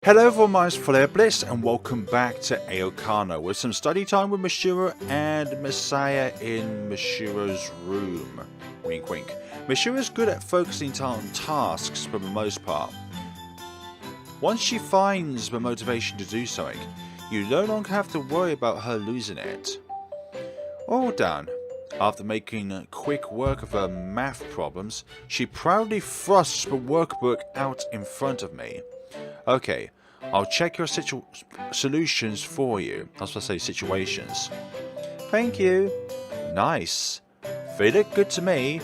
Hello everyone, my name is FlareBlitzed and welcome back to Aokana with some study time with Mashiro and Masaya in Mashiro's room. Wink wink. Mashiro's good at focusing on tasks for the most part. Once she finds the motivation to do something, you no longer have to worry about her losing it. All done. After making quick work of her math problems, she proudly thrusts the workbook out in front of me. Okay, I'll check your solutions for you. I was supposed to say situations. Thank you. Nice. They look good to me.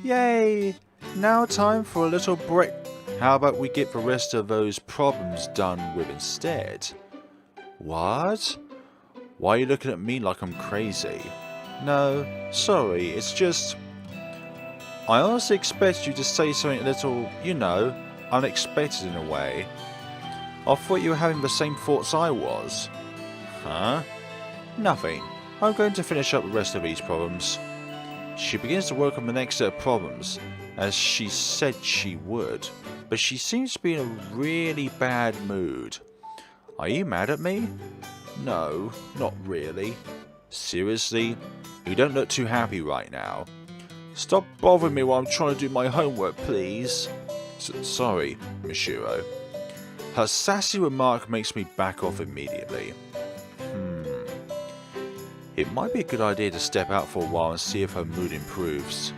Yay! Now time for a little break. How about we get the rest of those problems done with instead? What? Why are you looking at me like I'm crazy? No, sorry, it's just... I honestly expected you to say something a little, you know, unexpected in a way. I thought you were having the same thoughts I was. Huh? Nothing. I'm going to finish up the rest of these problems. She begins to work on the next set of problems, as she said she would, but she seems to be in a really bad mood. Are you mad at me? No, not really. Seriously? You don't look too happy right now. Stop bothering me while I'm trying to do my homework, please. Sorry, Mashiro. Her sassy remark makes me back off immediately. It might be a good idea to step out for a while and see if her mood improves.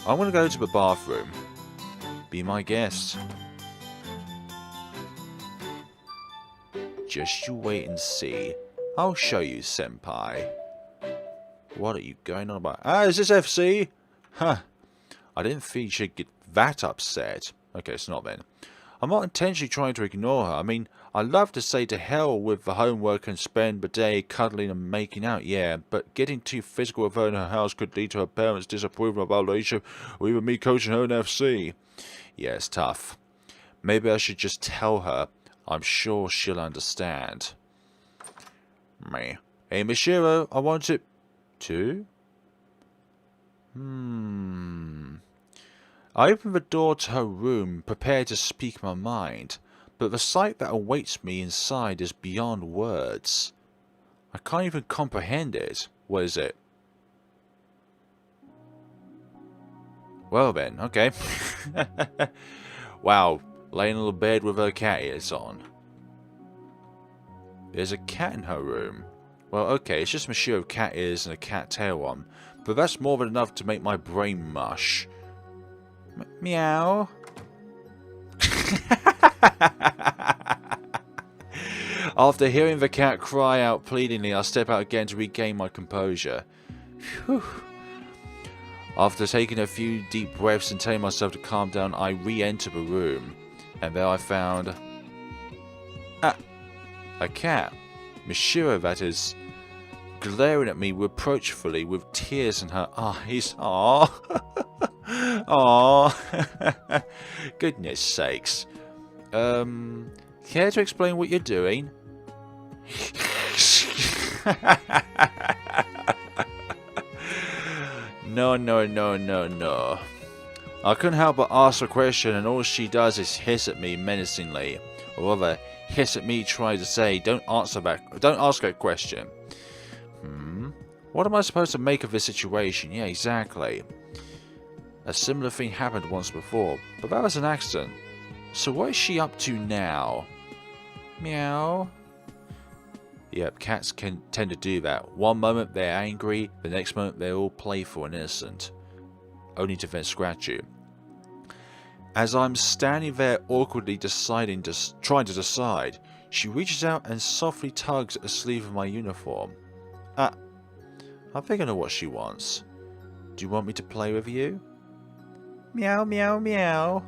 I'm going to go to the bathroom. Be my guest. Just you wait and see. I'll show you, senpai. What are you going on about? Ah, is this FC? Huh. I didn't think she'd get that upset. Okay, it's not then. I'm not intentionally trying to ignore her. I mean, I'd love to say to hell with the homework and spend the day cuddling and making out, yeah, but getting too physical with her in her house could lead to her parents' disapproval of our relationship, or even me coaching her in FC. Yeah, it's tough. Maybe I should just tell her. I'm sure she'll understand. Me. Hey, Mashiro, I want it to... I open the door to her room, prepared to speak my mind, but the sight that awaits me inside is beyond words. I can't even comprehend it. What is it? Well then, okay. Wow, laying on the bed with her cat ears on. There's a cat in her room. Well, okay, it's just Mashiro cat ears and a cat tail on, but that's more than enough to make my brain mush. Meow. After hearing the cat cry out pleadingly, I step out again to regain my composure. Whew. After taking a few deep breaths and telling myself to calm down, I re-enter the room, and there I found a cat, Mashiro that is, glaring at me reproachfully with tears in her eyes. Aww. Aww. Goodness sakes. Care to explain what you're doing? No. I couldn't help but ask a question, and all she does is hiss at me menacingly. Or rather, hiss at me trying to say, don't ask that question. What am I supposed to make of this situation? Yeah, exactly. A similar thing happened once before, but that was an accident. So what is she up to now? Meow. Yep, cats can tend to do that. One moment they're angry, the next moment they're all playful and innocent. Only to then scratch you. As I'm standing there awkwardly trying to decide, she reaches out and softly tugs at the sleeve of my uniform. I think I know what she wants. Do you want me to play with you? Meow, meow, meow.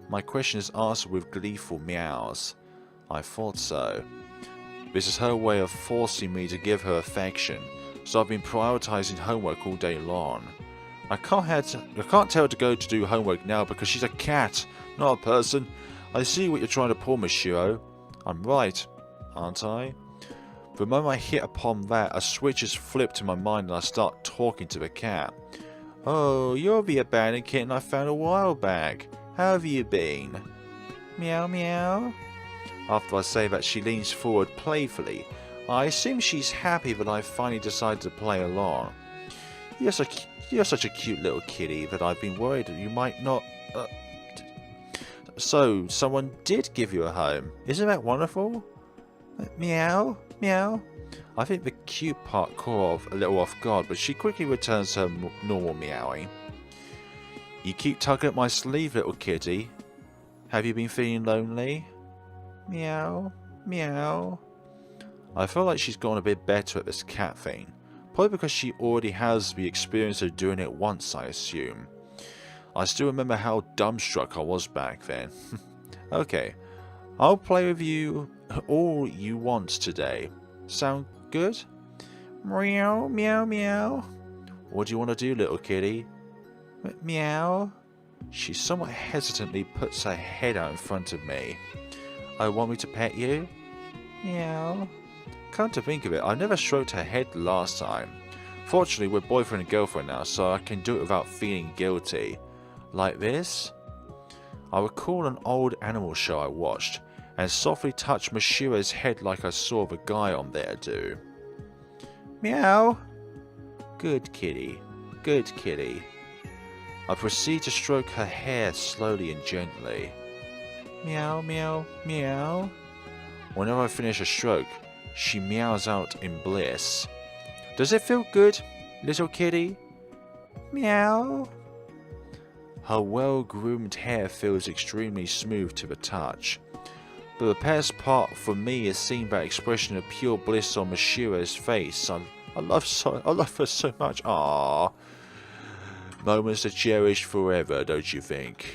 My question is answered with gleeful meows. I thought so. This is her way of forcing me to give her affection, so I've been prioritizing homework all day long. I can't tell her to go to do homework now because she's a cat, not a person. I see what you're trying to pull, Mashiro. I'm right, aren't I? The moment I hit upon that, a switch is flipped in my mind and I start talking to the cat. Oh, you're the abandoned kitten I found a while back. How have you been? Meow meow. After I say that, she leans forward playfully. I assume she's happy that I finally decided to play along. You're such a cute little kitty that I've been worried that you might not... So, someone did give you a home. Isn't that wonderful? Meow, meow. I think the cute part caught her a little off guard, but she quickly returns to her normal meowing. You keep tugging at my sleeve, little kitty. Have you been feeling lonely? Meow, meow. I feel like she's gotten a bit better at this cat thing. Probably because she already has the experience of doing it once, I assume. I still remember how dumbstruck I was back then. Okay, I'll play with you all you want today. Sound good? Meow, meow, meow. What do you want to do, little kitty? Meow. She somewhat hesitantly puts her head out in front of me. Oh, want me to pet you? Meow. Come to think of it, I never stroked her head last time. Fortunately, we're boyfriend and girlfriend now, so I can do it without feeling guilty. Like this? I recall an old animal show I watched, and softly touched Mashiro's head like I saw the guy on there do. Meow. Good kitty. Good kitty. I proceed to stroke her hair slowly and gently. Meow, meow, meow. Whenever I finish a stroke, she meows out in bliss. Does it feel good, little kitty? Meow. Her well-groomed hair feels extremely smooth to the touch. But the best part for me is seeing that expression of pure bliss on Mashiro's face. I love her so much. Aww. Moments to cherish forever, don't you think?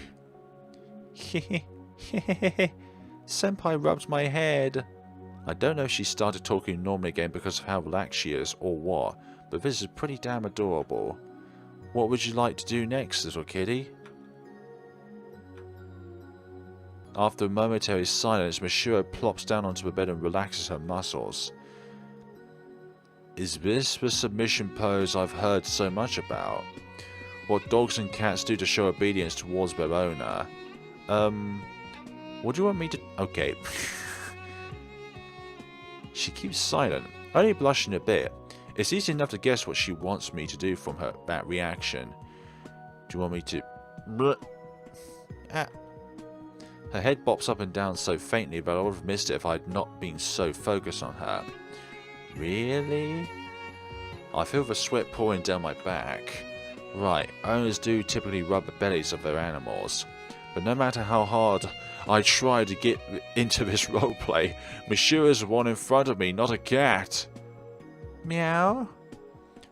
Senpai rubs my head. I don't know if she started talking normally again because of how relaxed she is or what, but this is pretty damn adorable. What would you like to do next, little kitty? After a momentary silence, Mashiro plops down onto the bed and relaxes her muscles. Is this the submission pose I've heard so much about? What dogs and cats do to show obedience towards their owner. What do you want me to... Okay. She keeps silent, only blushing a bit. It's easy enough to guess what she wants me to do from that reaction. Do you want me to... Ah. Her head bops up and down so faintly that I would have missed it if I had not been so focused on her. Really? I feel the sweat pouring down my back. Right, owners do typically rub the bellies of their animals. But no matter how hard I try to get into this roleplay, Mashiro's the one in front of me, not a cat. Meow?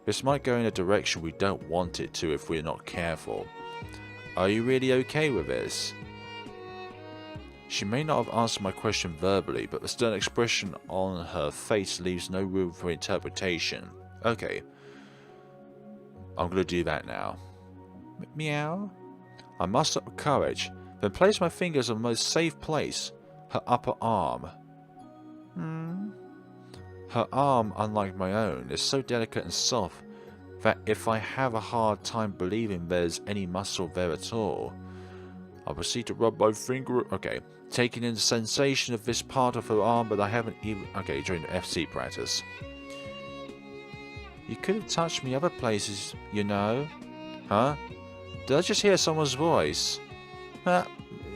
This might go in a direction we don't want it to if we're not careful. Are you really okay with this? She may not have answered my question verbally, but the stern expression on her face leaves no room for interpretation. Okay. I'm going to do that now. Meow. I muster up courage, then place my fingers on the most safe place, her upper arm. Her arm, unlike my own, is so delicate and soft that if I have a hard time believing there's any muscle there at all, I proceed to rub my finger... Okay, taking in the sensation of this part of her arm, but I haven't even... Okay, during the FC practice. You could have touched me other places, you know. Huh? Did I just hear someone's voice?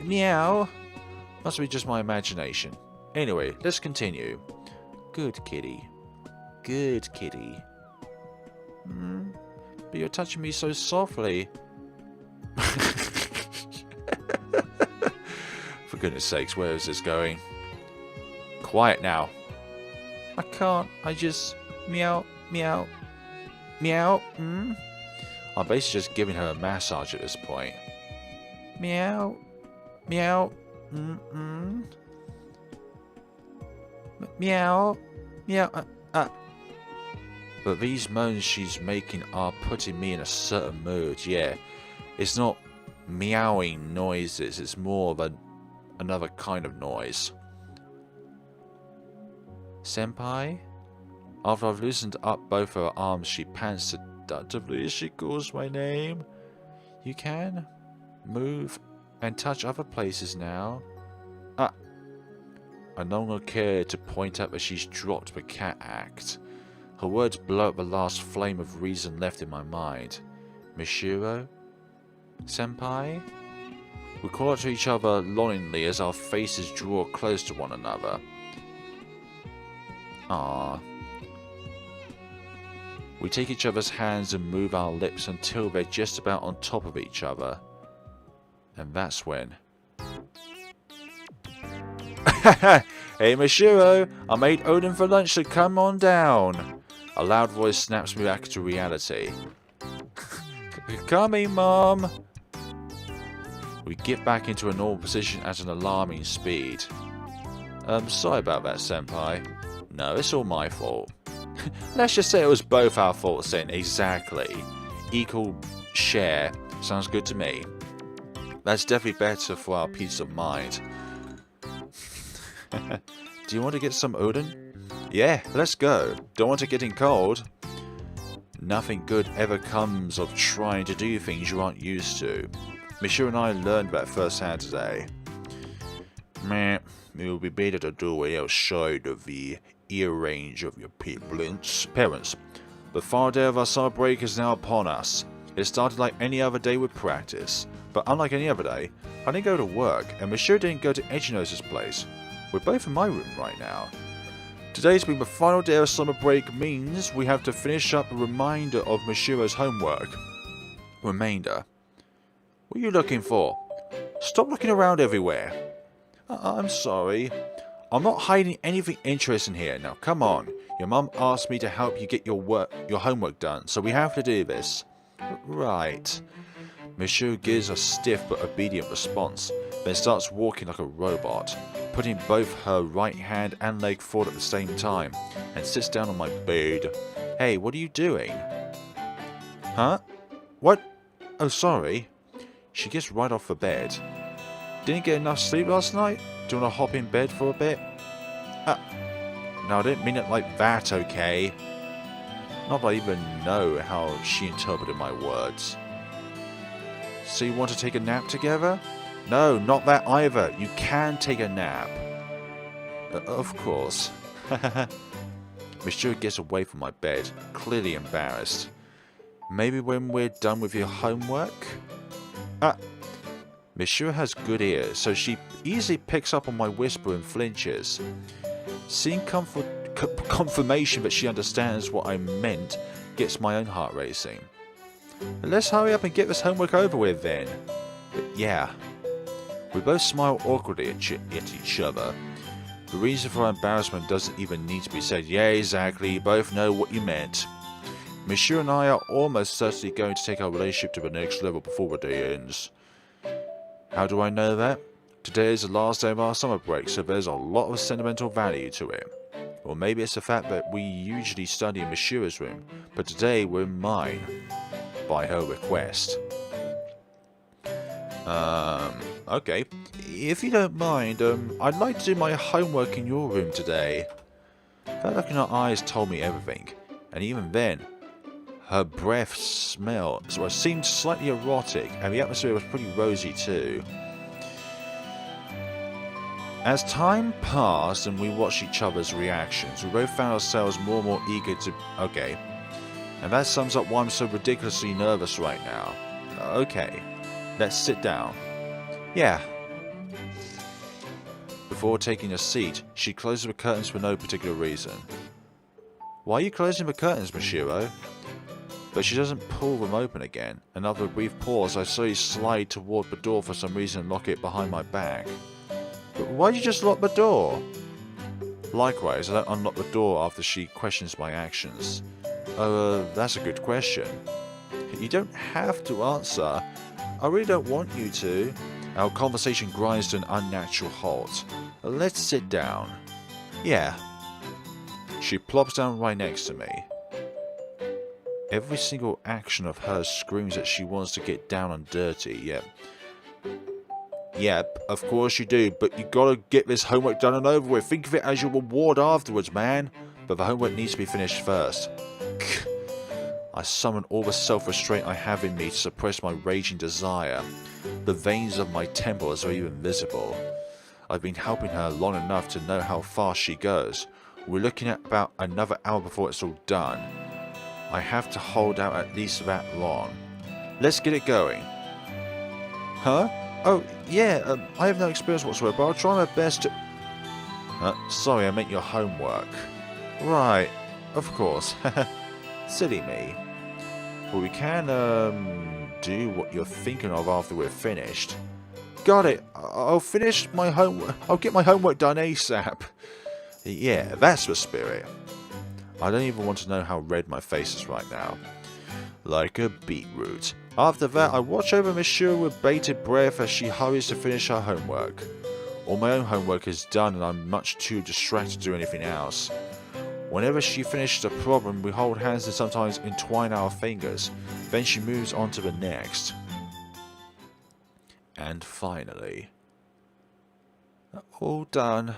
Meow. Must be just my imagination. Anyway, let's continue. Good kitty. Good kitty. But you're touching me so softly. For goodness sakes, where is this going? Quiet now. I can't. I just... Meow. Meow. Meow. I'm basically just giving her a massage at this point. Meow. Meow. Meow. Meow. But these moans she's making are putting me in a certain mood, yeah. It's not meowing noises, it's more of another kind of noise. Senpai? After I've loosened up both her arms, she pants seductively as she calls my name. You can move and touch other places now. I no longer care to point out that she's dropped the cat act. Her words blow up the last flame of reason left in my mind. Mashiro? Senpai? We call out to each other longingly as our faces draw close to one another. Ah. We take each other's hands and move our lips until they're just about on top of each other. And that's when... Hey Mashiro, I made Oden for lunch, so come on down. A loud voice snaps me back to reality. Coming, Mom. We get back into a normal position at an alarming speed. Sorry about that, Senpai. No, it's all my fault. Let's just say it was both our faults then. Exactly. Equal share. Sounds good to me. That's definitely better for our peace of mind. Do you want to get some Oden? Yeah, let's go. Don't want it getting cold. Nothing good ever comes of trying to do things you aren't used to. Mashiro and I learned that firsthand today. Meh, it would be better to do it outside of the ear range of your parents. The final day of our summer break is now upon us. It started like any other day with practice, but unlike any other day, I didn't go to work, and Mashiro didn't go to Echino's place. We're both in my room right now. Today's been the final day of summer break means we have to finish up a remainder of Mashiro's homework. Remainder? What are you looking for? Stop looking around everywhere. I'm sorry. I'm not hiding anything interesting here. Now come on. Your mum asked me to help you get your homework done, so we have to do this. Right. Mashiro gives a stiff but obedient response, then starts walking like a robot, putting both her right hand and leg forward at the same time, and sits down on my bed. Hey, what are you doing? Huh? What? Oh, sorry. She gets right off the bed. Didn't get enough sleep last night? Do you want to hop in bed for a bit? No, I didn't mean it like that, okay? Not that I even know how she interpreted my words. So you want to take a nap together? No, not that either. You can take a nap. Of course. Mashiro gets away from my bed, clearly embarrassed. Maybe when we're done with your homework? Mashiro has good ears, so she easily picks up on my whisper and flinches. Seeing confirmation that she understands what I meant gets my own heart racing. Let's hurry up and get this homework over with then. Yeah. We both smile awkwardly at each other. The reason for our embarrassment doesn't even need to be said. Yeah, exactly. You both know what you meant. Mashiro and I are almost certainly going to take our relationship to the next level before the day ends. How do I know that? Today is the last day of our summer break, so there's a lot of sentimental value to it. Or maybe it's the fact that we usually study in Mashiro's room, but today we're in mine. By her request. Okay. If you don't mind, I'd like to do my homework in your room today. That look in her eyes told me everything. And even then, her breath seemed slightly erotic, and the atmosphere was pretty rosy too. As time passed and we watched each other's reactions, we both found ourselves more and more eager to... Okay. And that sums up why I'm so ridiculously nervous right now. Okay. Let's sit down. Yeah. Before taking a seat, she closes the curtains for no particular reason. Why are you closing the curtains, Mashiro? But she doesn't pull them open again. And after a brief pause, I slowly slide toward the door for some reason and lock it behind my back. But why'd you just lock the door? Likewise, I don't unlock the door after she questions my actions. That's a good question. You don't have to answer. I really don't want you to. Our conversation grinds to an unnatural halt. Let's sit down. Yeah. She plops down right next to me. Every single action of hers screams that she wants to get down and dirty, Yep, of course you do, but you gotta get this homework done and over with. Think of it as your reward afterwards, man. But the homework needs to be finished first. I summon all the self-restraint I have in me to suppress my raging desire. The veins of my temples are even visible. I've been helping her long enough to know how fast she goes. We're looking at about another hour before it's all done. I have to hold out at least that long. Let's get it going. Huh? Oh, yeah, I have no experience whatsoever, but I'll try my best to... sorry, I meant your homework. Right, of course. Silly me. But we can, do what you're thinking of after we're finished. Got it. I'll finish my homework. I'll get my homework done ASAP. Yeah, that's the spirit. I don't even want to know how red my face is right now. Like a beetroot. After that, I watch over Mashiro with bated breath as she hurries to finish her homework. All my own homework is done and I'm much too distracted to do anything else. Whenever she finishes a problem, we hold hands and sometimes entwine our fingers. Then she moves on to the next. And finally... all done.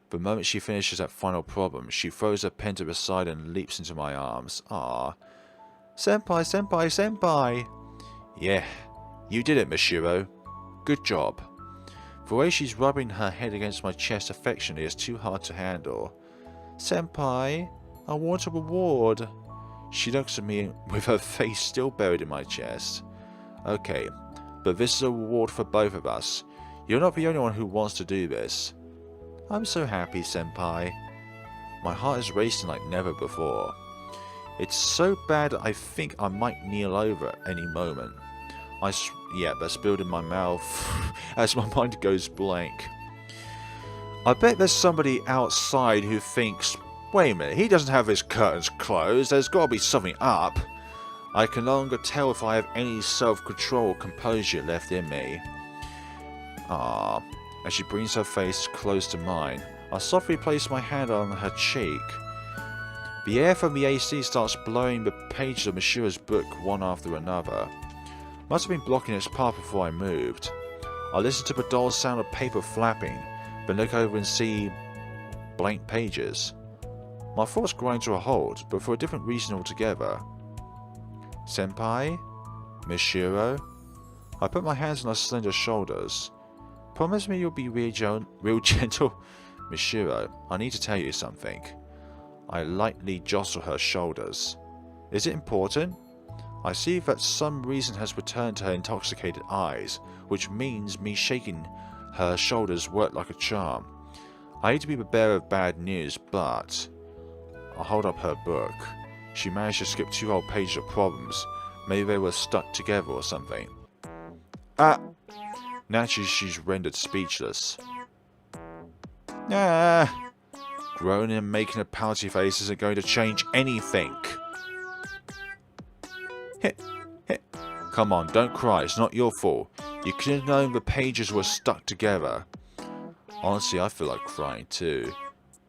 The moment she finishes that final problem, she throws her pen to the side and leaps into my arms. Ah, senpai, senpai, senpai! Yeah, you did it, Mashiro. Good job. The way she's rubbing her head against my chest affectionately is too hard to handle. Senpai, I want a reward. She looks at me with her face still buried in my chest. Okay, but this is a reward for both of us. You're not the only one who wants to do this. I'm so happy, senpai. My heart is racing like never before. It's so bad I think I might kneel over at any moment. Yeah, that's spilled in my mouth as my mind goes blank. I bet there's somebody outside who thinks, wait a minute, he doesn't have his curtains closed, there's got to be something up. I can no longer tell if I have any self-control or composure left in me. Ah, as she brings her face close to mine, I softly place my hand on her cheek. The air from the AC starts blowing the pages of Mashiro's book one after another. Must have been blocking its path before I moved. I listen to the dull sound of paper flapping, then look over and see blank pages. My thoughts grind to a halt, but for a different reason altogether. Senpai? Mashiro? I put my hands on her slender shoulders. Promise me you'll be real gentle. Mashiro, I need to tell you something. I lightly jostle her shoulders. Is it important? I see that some reason has returned to her intoxicated eyes, which means me shaking her shoulders worked like a charm. I hate to be the bearer of bad news, but... I hold up her book. She managed to skip 2 whole pages of problems. Maybe they were stuck together or something. Ah! Naturally, she's rendered speechless. Ah! Groaning and making a pouty face isn't going to change anything. Come on, don't cry, it's not your fault. You could have known the pages were stuck together. Honestly, I feel like crying too.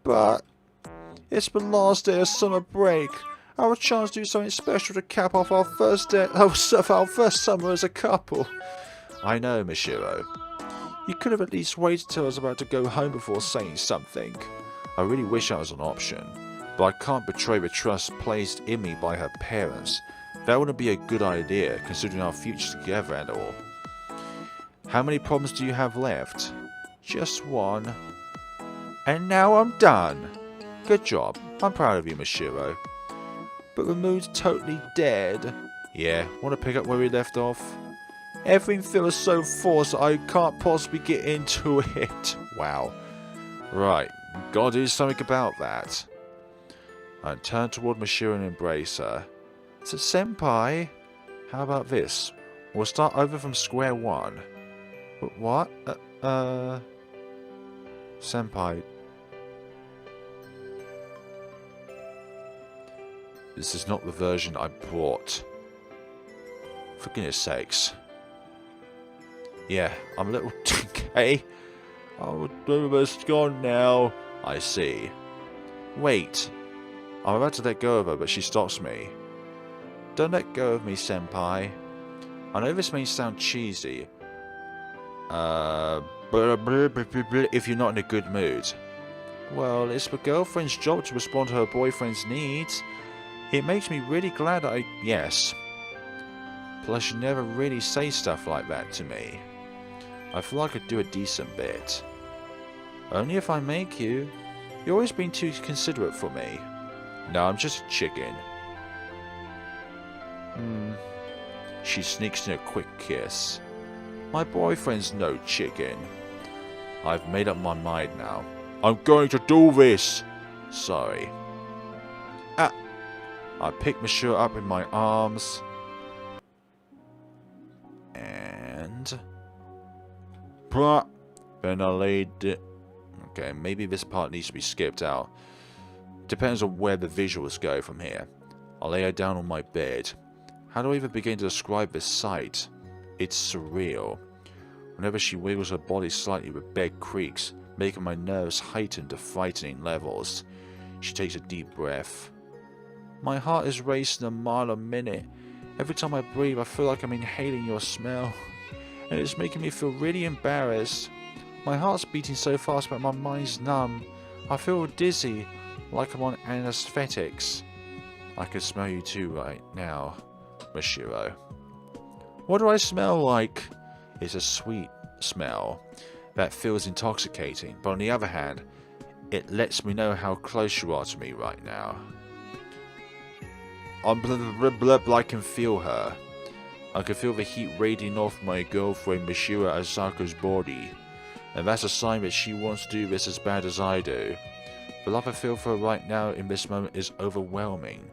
But it's the last day of summer break. Our chance to do something special to cap off our first summer as a couple. I know, Mashiro. You could have at least waited till I was about to go home before saying something. I really wish that was an option, but I can't betray the trust placed in me by her parents. That wouldn't be a good idea, considering our future together and all. How many problems do you have left? Just one. And now I'm done. Good job. I'm proud of you, Mashiro. But the mood's totally dead. Yeah, want to pick up where we left off? Everything feels so forced that I can't possibly get into it. Wow. Right, gotta do something about that. I turn toward Mashiro and embrace her. So, senpai, how about this? We'll start over from square one. What? Senpai. This is not the version I brought. For goodness sakes. Yeah, I'm a little... okay. Oh, almost gone now. I see. Wait. I'm about to let go of her, but she stops me. Don't let go of me, senpai. I know this may sound cheesy. If you're not in a good mood. Well, it's the girlfriend's job to respond to her boyfriend's needs. It makes me really glad that yes. Plus, you never really say stuff like that to me. I feel like I could do a decent bit. Only if I make you. You've always been too considerate for me. No, I'm just a chicken. She sneaks in a quick kiss. My boyfriend's no chicken. I've made up my mind now. I'm going to do this! Sorry. Ah! I pick Mashiro up in my arms. And... Then I laid it... Okay, maybe this part needs to be skipped out. Depends on where the visuals go from here. I lay her down on my bed. How do I even begin to describe this sight? It's surreal. Whenever she wiggles her body slightly, the bed creaks, making my nerves heighten to frightening levels. She takes a deep breath. My heart is racing a mile a minute. Every time I breathe, I feel like I'm inhaling your smell. And it's making me feel really embarrassed. My heart's beating so fast, but my mind's numb. I feel dizzy, like I'm on anesthetics. I can smell you too right now, Mashiro. What do I smell like? It's a sweet smell that feels intoxicating, but on the other hand, it lets me know how close you are to me right now. I can feel her. I can feel the heat radiating off my girlfriend Mashiro Asaka's body, and that's a sign that she wants to do this as bad as I do. The love I feel for her right now in this moment is overwhelming.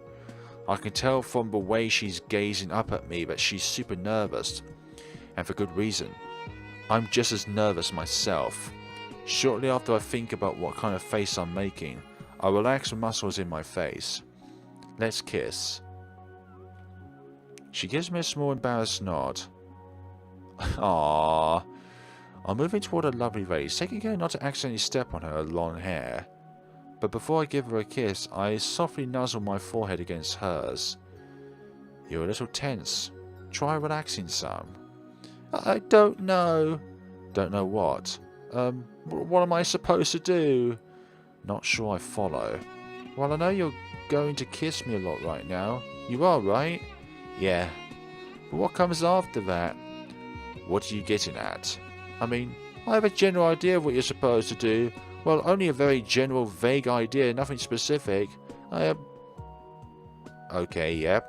I can tell from the way she's gazing up at me that she's super nervous, and for good reason. I'm just as nervous myself. Shortly after I think about what kind of face I'm making, I relax the muscles in my face. Let's kiss. She gives me a small embarrassed nod. Aww. I'm moving toward her lovely face, taking care not to accidentally step on her long hair. But before I give her a kiss, I softly nuzzle my forehead against hers. You're a little tense. Try relaxing some. I don't know. Don't know what? What am I supposed to do? Not sure I follow. Well, I know you're going to kiss me a lot right now. You are, right? Yeah. But what comes after that? What are you getting at? I mean, I have a general idea of what you're supposed to do. Well, only a very general, vague idea, nothing specific. Okay, yeah.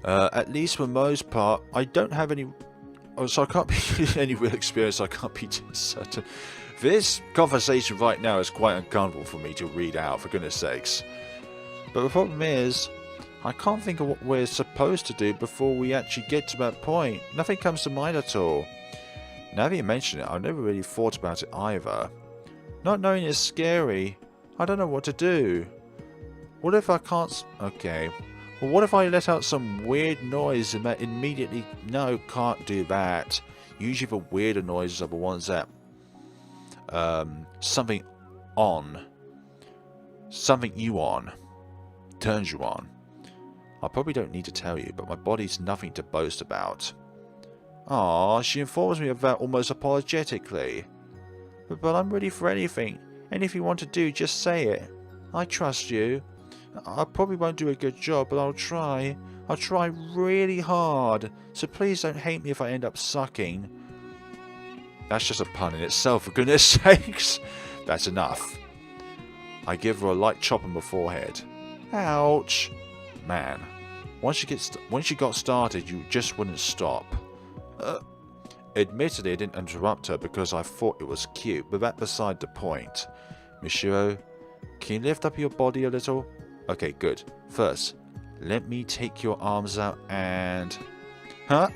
At least for the most part, I don't have any... Oh, so I can't be any real experience, I can't be certain. This conversation right now is quite uncomfortable for me to read out, for goodness sakes. But the problem is, I can't think of what we're supposed to do before we actually get to that point. Nothing comes to mind at all. Now that you mention it, I've never really thought about it either. Not knowing is scary. I don't know what to do. What if I can't... Okay. Well, what if I let out some weird noise and that immediately... No, can't do that. Usually the weirder noises are the ones that... something on. Something you on. Turns you on. I probably don't need to tell you, but my body's nothing to boast about. Ah, she informs me of that almost apologetically. But I'm ready for anything. Anything you want to do, just say it. I trust you. I probably won't do a good job, but I'll try. I'll try really hard. So please don't hate me if I end up sucking. That's just a pun in itself, for goodness sakes. That's enough. I give her a light chop on the forehead. Ouch. Man, once she got started, you just wouldn't stop. Admittedly, I didn't interrupt her because I thought it was cute, but that's beside the point. Mashiro, can you lift up your body a little? Okay, good. First, let me take your arms out and... Huh?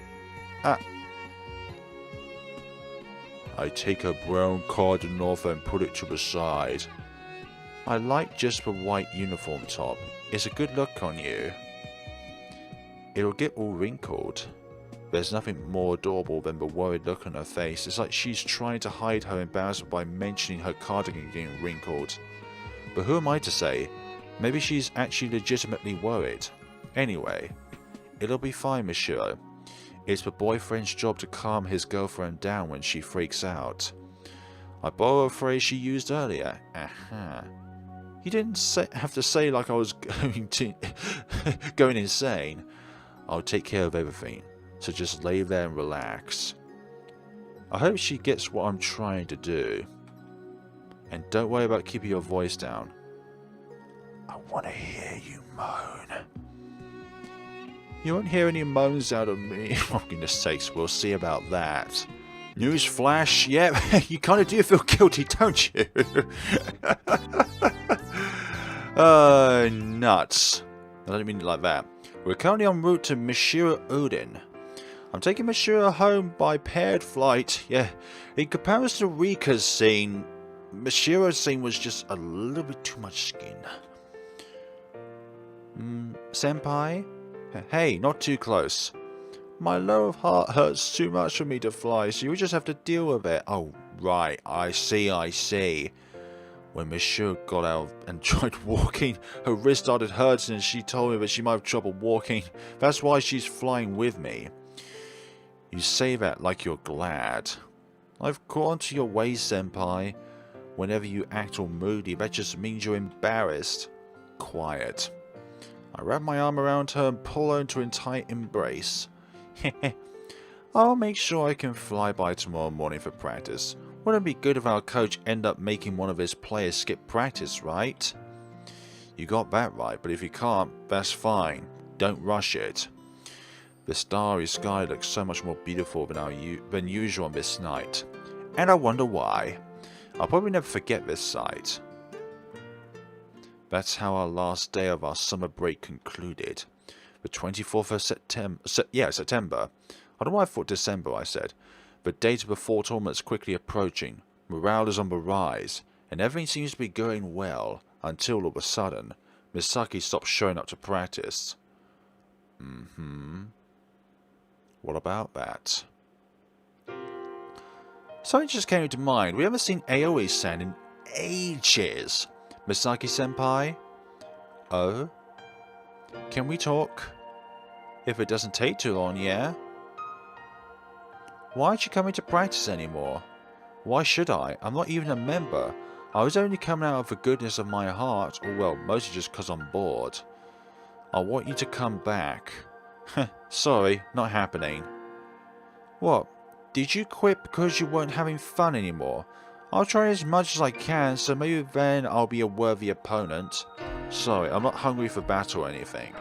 I take her brown cotton off and put it to the side. I like just the white uniform top. It's a good look on you. It'll get all wrinkled. There's nothing more adorable than the worried look on her face. It's like she's trying to hide her embarrassment by mentioning her cardigan getting wrinkled. But who am I to say? Maybe she's actually legitimately worried. Anyway, it'll be fine, Mashiro. It's the boyfriend's job to calm his girlfriend down when she freaks out. I borrow a phrase she used earlier. Aha. You didn't have to say like I was going insane. I'll take care of everything. So just lay there and relax. I hope she gets what I'm trying to do. And don't worry about keeping your voice down. I want to hear you moan. You won't hear any moans out of me. For goodness sakes, we'll see about that. Newsflash, yeah, you kind of do feel guilty, don't you? Nuts. I don't mean it like that. We're currently en route to Mashiro Oden. I'm taking Mashiro home by paired flight. Yeah, in comparison to Rika's scene, Mashiro's scene was just a little bit too much skin. Senpai? Hey, not too close. My lower heart hurts too much for me to fly, so you just have to deal with it. Oh, right, I see. When Mashiro got out and tried walking, her wrist started hurting and she told me that she might have trouble walking. That's why she's flying with me. You say that like you're glad. I've caught on to your ways, senpai. Whenever you act all moody, that just means you're embarrassed. Quiet. I wrap my arm around her and pull her into a tight embrace. I'll make sure I can fly by tomorrow morning for practice. Wouldn't it be good if our coach ended up making one of his players skip practice, right? You got that right, but if you can't, that's fine. Don't rush it. The starry sky looks so much more beautiful than usual on this night. And I wonder why. I'll probably never forget this sight. That's how our last day of our summer break concluded. The 24th of September. September. I don't know why I thought December, I said. The date of the fall tournament is quickly approaching. Morale is on the rise, and everything seems to be going well, until all of a sudden, Misaki stops showing up to practice. What about that? Something just came to mind. We haven't seen Aoi-san in ages. Misaki-senpai? Oh? Can we talk? If it doesn't take too long, yeah? Why aren't you coming to practice anymore? Why should I? I'm not even a member. I was only coming out of the goodness of my heart, or well, mostly just because I'm bored. I want you to come back. Sorry, not happening. What? Did you quit because you weren't having fun anymore? I'll try as much as I can, so maybe then I'll be a worthy opponent. Sorry, I'm not hungry for battle or anything.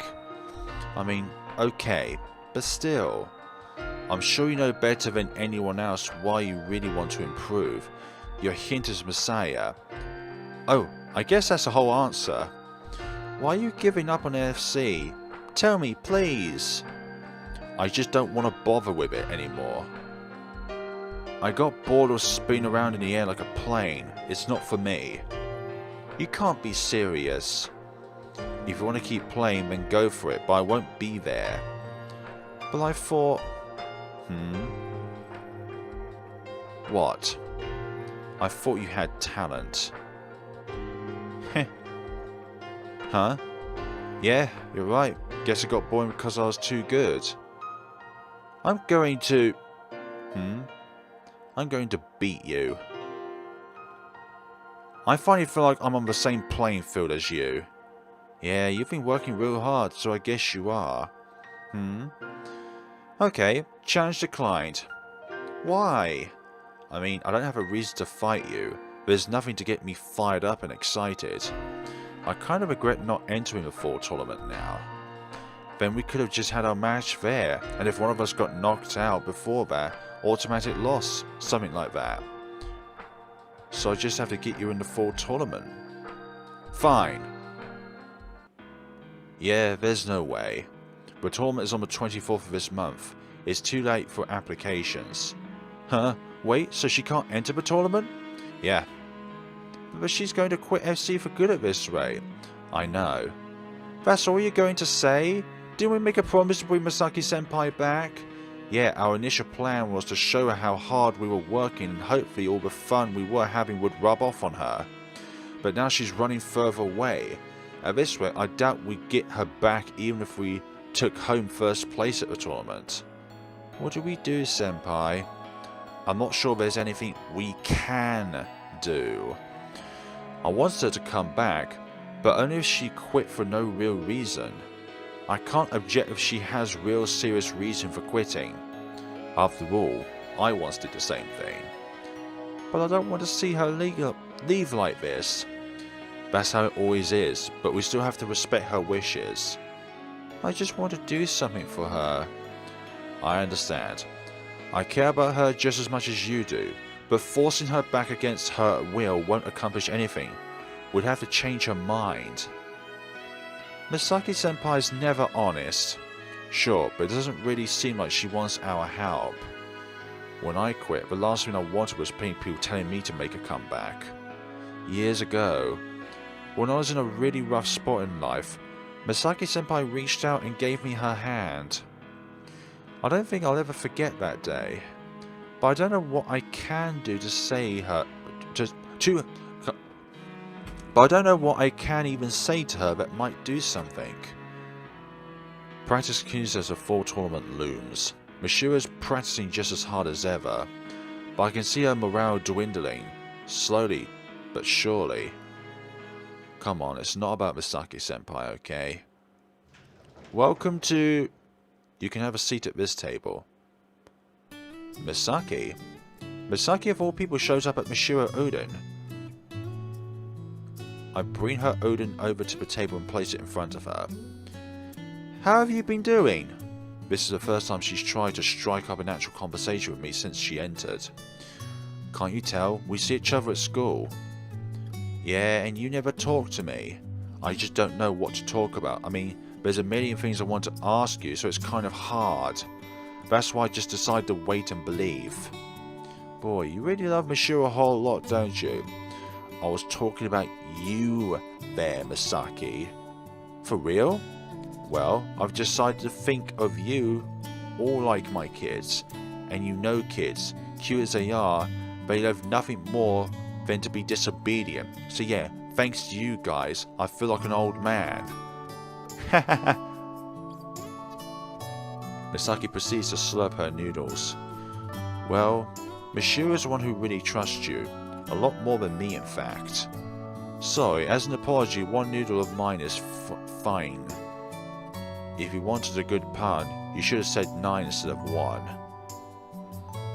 I mean, okay, but still. I'm sure you know better than anyone else why you really want to improve. Your hint is Masaya. Oh, I guess that's the whole answer. Why are you giving up on NFC? Tell me, please. I just don't want to bother with it anymore. I got bored of spinning around in the air like a plane. It's not for me. You can't be serious. If you want to keep playing, then go for it, but I won't be there. But I thought... What? I thought you had talent. Heh. Huh? Yeah, you're right. Guess it got boring because I was too good. I'm going to... I'm going to beat you. I finally feel like I'm on the same playing field as you. Yeah, you've been working real hard, so I guess you are. Okay, challenge declined. Why? I mean, I don't have a reason to fight you. There's nothing to get me fired up and excited. I kind of regret not entering the fall tournament now. Then we could have just had our match there, and if one of us got knocked out before that, automatic loss, something like that. So I just have to get you in the fall tournament. Fine. Yeah, there's no way. The tournament is on the 24th of this month. It's too late for applications. Huh? Wait, so she can't enter the tournament? Yeah. But she's going to quit FC for good at this rate. I know. That's all you're going to say? Didn't we make a promise to bring Misaki-senpai back? Yeah, our initial plan was to show her how hard we were working and hopefully all the fun we were having would rub off on her. But now she's running further away. At this rate, I doubt we'd get her back even if we took home first place at the tournament. What do we do, senpai? I'm not sure there's anything we can do. I want her to come back, but only if she quit for no real reason. I can't object if she has real serious reason for quitting. After all, I once did the same thing. But I don't want to see her leave like this. That's how it always is, but we still have to respect her wishes. I just want to do something for her. I understand. I care about her just as much as you do, but forcing her back against her will won't accomplish anything. We'd have to change her mind. Misaki-senpai's never honest. Sure, but it doesn't really seem like she wants our help. When I quit, the last thing I wanted was people telling me to make a comeback. Years ago, when I was in a really rough spot in life, Misaki-senpai reached out and gave me her hand. I don't think I'll ever forget that day, but I don't know what I can do to say her but I don't know what I can even say to her that might do something. Practice continues as the fall tournament looms. Mashiro's practicing just as hard as ever, but I can see her morale dwindling, slowly but surely. Come on, it's not about Misaki-senpai, okay? Welcome to... You can have a seat at this table. Misaki? Misaki of all people shows up at Mashiro Oden. I bring her Oden over to the table and place it in front of her. How have you been doing? This is the first time she's tried to strike up a natural conversation with me since she entered. Can't you tell? We see each other at school. Yeah, and you never talk to me. I just don't know what to talk about. I mean, there's a million things I want to ask you, so it's kind of hard. That's why I just decided to wait and believe. Boy, you really love Mashiro a whole lot, don't you? I was talking about you there, Misaki. For real? Well, I've decided to think of you all like my kids. And you know kids, cute as they are, they love nothing more than to be disobedient. So yeah, thanks to you guys, I feel like an old man. Misaki proceeds to slurp her noodles. Well, Mashiro's the one who really trusts you. A lot more than me, in fact. Sorry, as an apology, one noodle of mine is fine. If you wanted a good pun, you should have said 9 instead of 1.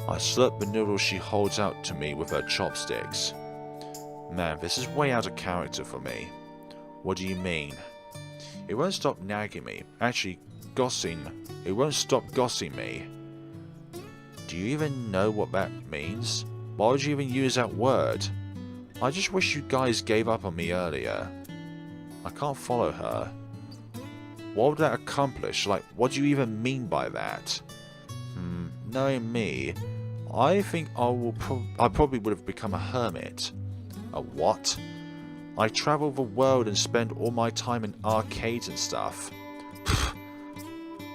I slurp the noodle she holds out to me with her chopsticks. Man, this is way out of character for me. What do you mean? It won't stop nagging me. Actually, it won't stop gossing me. Do you even know what that means? Why would you even use that word? I just wish you guys gave up on me earlier. I can't follow her. What would that accomplish? Like, what do you even mean by that? Knowing me, I think I probably would have become a hermit. A what? I travel the world and spend all my time in arcades and stuff.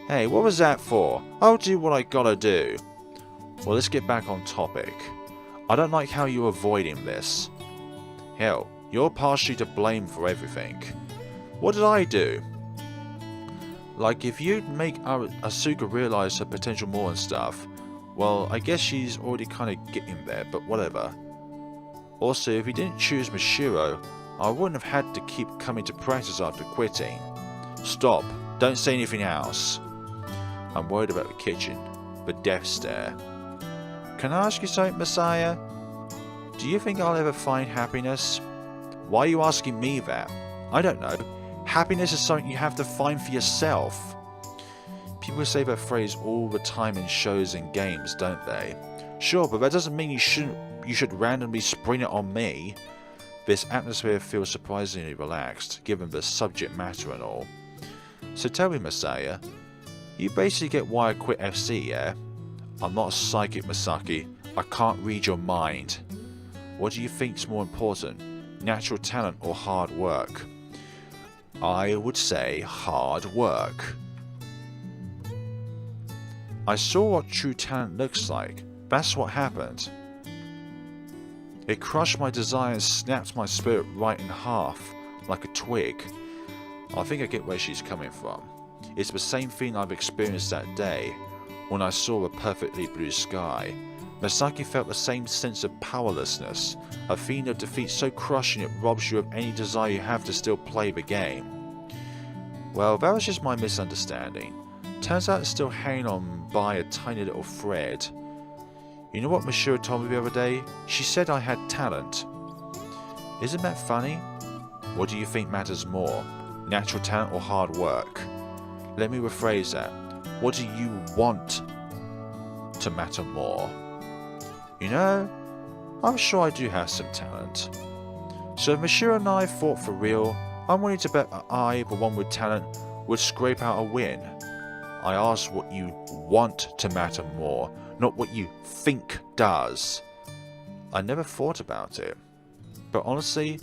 Hey, what was that for? I'll do what I gotta do. Well, let's get back on topic. I don't like how you're avoiding this. Hell, you're partially to blame for everything. What did I do? Like, if you'd make Asuka realize her potential more and stuff, well, I guess she's already kind of getting there, but whatever. Also, if you didn't choose Mashiro, I wouldn't have had to keep coming to practice after quitting. Stop. Don't say anything else. I'm worried about the kitchen. The death stare. Can I ask you something, Masaya? Do you think I'll ever find happiness? Why are you asking me that? I don't know. Happiness is something you have to find for yourself. People say that phrase all the time in shows and games, don't they? Sure, but that doesn't mean you should randomly spring it on me. This atmosphere feels surprisingly relaxed, given the subject matter and all. So tell me, Masaya, you basically get why I quit FC, yeah? I'm not a psychic, Misaki. I can't read your mind. What do you think's more important, natural talent or hard work? I would say hard work. I saw what true talent looks like. That's what happened. It crushed my desire and snapped my spirit right in half, like a twig. I think I get where she's coming from. It's the same thing I've experienced that day, when I saw a perfectly blue sky. Misaki felt the same sense of powerlessness, a feeling of defeat so crushing it robs you of any desire you have to still play the game. Well, that was just my misunderstanding. Turns out it's still hanging on by a tiny little thread. You know what Mashiro told me the other day? She said I had talent. Isn't that funny? What do you think matters more? Natural talent or hard work? Let me rephrase that. What do you want to matter more? You know, I'm sure I do have some talent. So if Mashiro and I fought for real, I'm willing to bet that I, the one with talent, would scrape out a win. I asked what you want to matter more, not what you think does. I never thought about it. But honestly,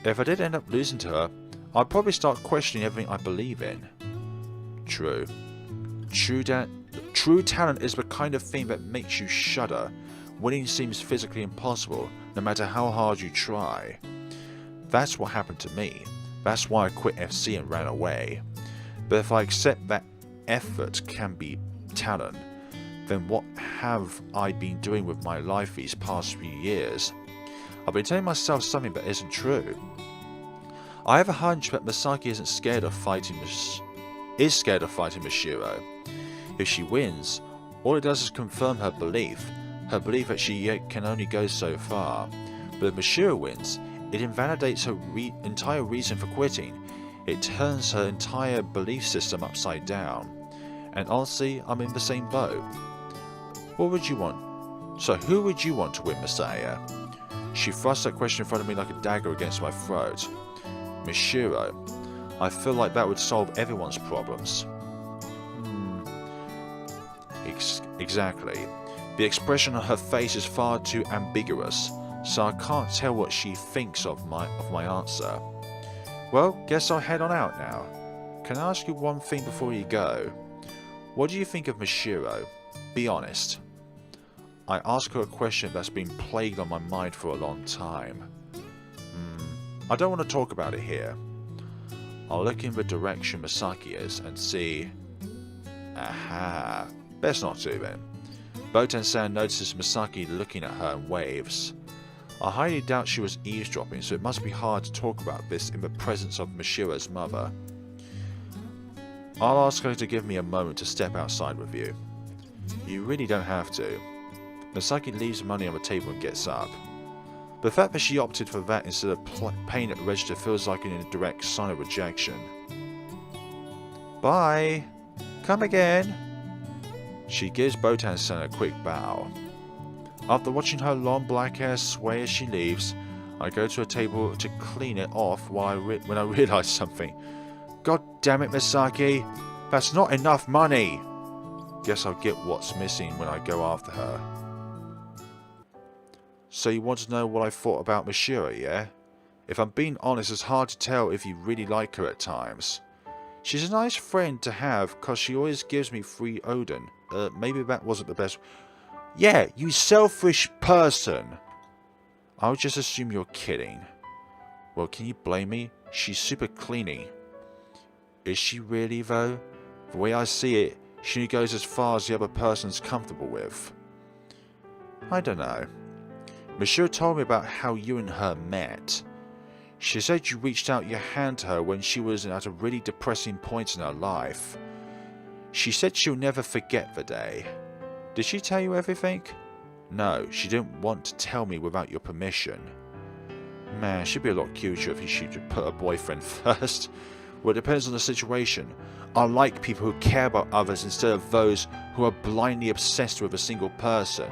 if I did end up losing to her, I'd probably start questioning everything I believe in. True. True talent is the kind of thing that makes you shudder. Winning seems physically impossible, no matter how hard you try. That's what happened to me. That's why I quit FC and ran away. But if I accept that effort can be talent, then what have I been doing with my life these past few years? I've been telling myself something that isn't true. I have a hunch that Misaki isn't scared of fighting Mashiro. If she wins, all it does is confirm her belief that she can only go so far. But if Mashiro wins, it invalidates her entire reason for quitting. It turns her entire belief system upside down. And honestly, I'm in the same boat. What would you want? So who would you want to win, Masaya? She thrust that question in front of me like a dagger against my throat. Mashiro. I feel like that would solve everyone's problems. Exactly. The expression on her face is far too ambiguous, so I can't tell what she thinks of my answer. Well, guess I'll head on out now. Can I ask you one thing before you go? What do you think of Mashiro? Be honest. I ask her a question that's been plagued on my mind for a long time. I don't want to talk about it here. I'll look in the direction Misaki is and see... Aha. Best not to then. Botan-san notices Misaki looking at her and waves. I highly doubt she was eavesdropping, so it must be hard to talk about this in the presence of Mashiro's mother. I'll ask her to give me a moment to step outside with you. You really don't have to. Misaki leaves money on the table and gets up. The fact that she opted for that instead of paying at the register feels like an indirect sign of rejection. Bye! Come again! She gives Botan-san a quick bow. After watching her long black hair sway as she leaves, I go to a table to clean it off when I realise something. God damn it, Misaki! That's not enough money! Guess I'll get what's missing when I go after her. So you want to know what I thought about Mashiro, yeah? If I'm being honest, it's hard to tell if you really like her at times. She's a nice friend to have, cause she always gives me free Oden. Maybe that wasn't the best... Yeah, you selfish person! I'll just assume you're kidding. Well, can you blame me? She's super cleany. Is she really, though? The way I see it, she only goes as far as the other person's comfortable with. I don't know. Mashiro told me about how you and her met. She said you reached out your hand to her when she was at a really depressing point in her life. She said she'll never forget the day. Did she tell you everything? No, she didn't want to tell me without your permission. Man, she'd be a lot cuter if she'd put her boyfriend first. Well, it depends on the situation. I like people who care about others instead of those who are blindly obsessed with a single person.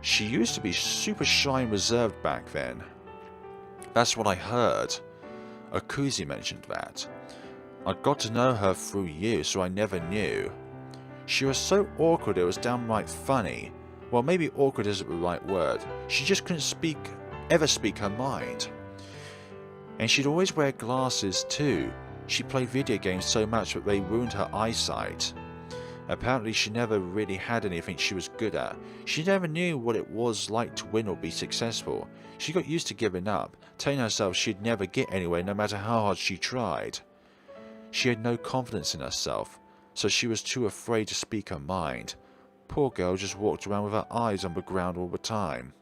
She used to be super shy and reserved back then. That's what I heard. Akuzi mentioned that. I got to know her through you, so I never knew. She was so awkward it was downright funny. Well, maybe awkward isn't the right word. She just couldn't ever speak her mind. And she'd always wear glasses too. She played video games so much that they ruined her eyesight. Apparently she never really had anything she was good at. She never knew what it was like to win or be successful. She got used to giving up, telling herself she'd never get anywhere no matter how hard she tried. She had no confidence in herself, so she was too afraid to speak her mind. Poor girl just walked around with her eyes on the ground all the time.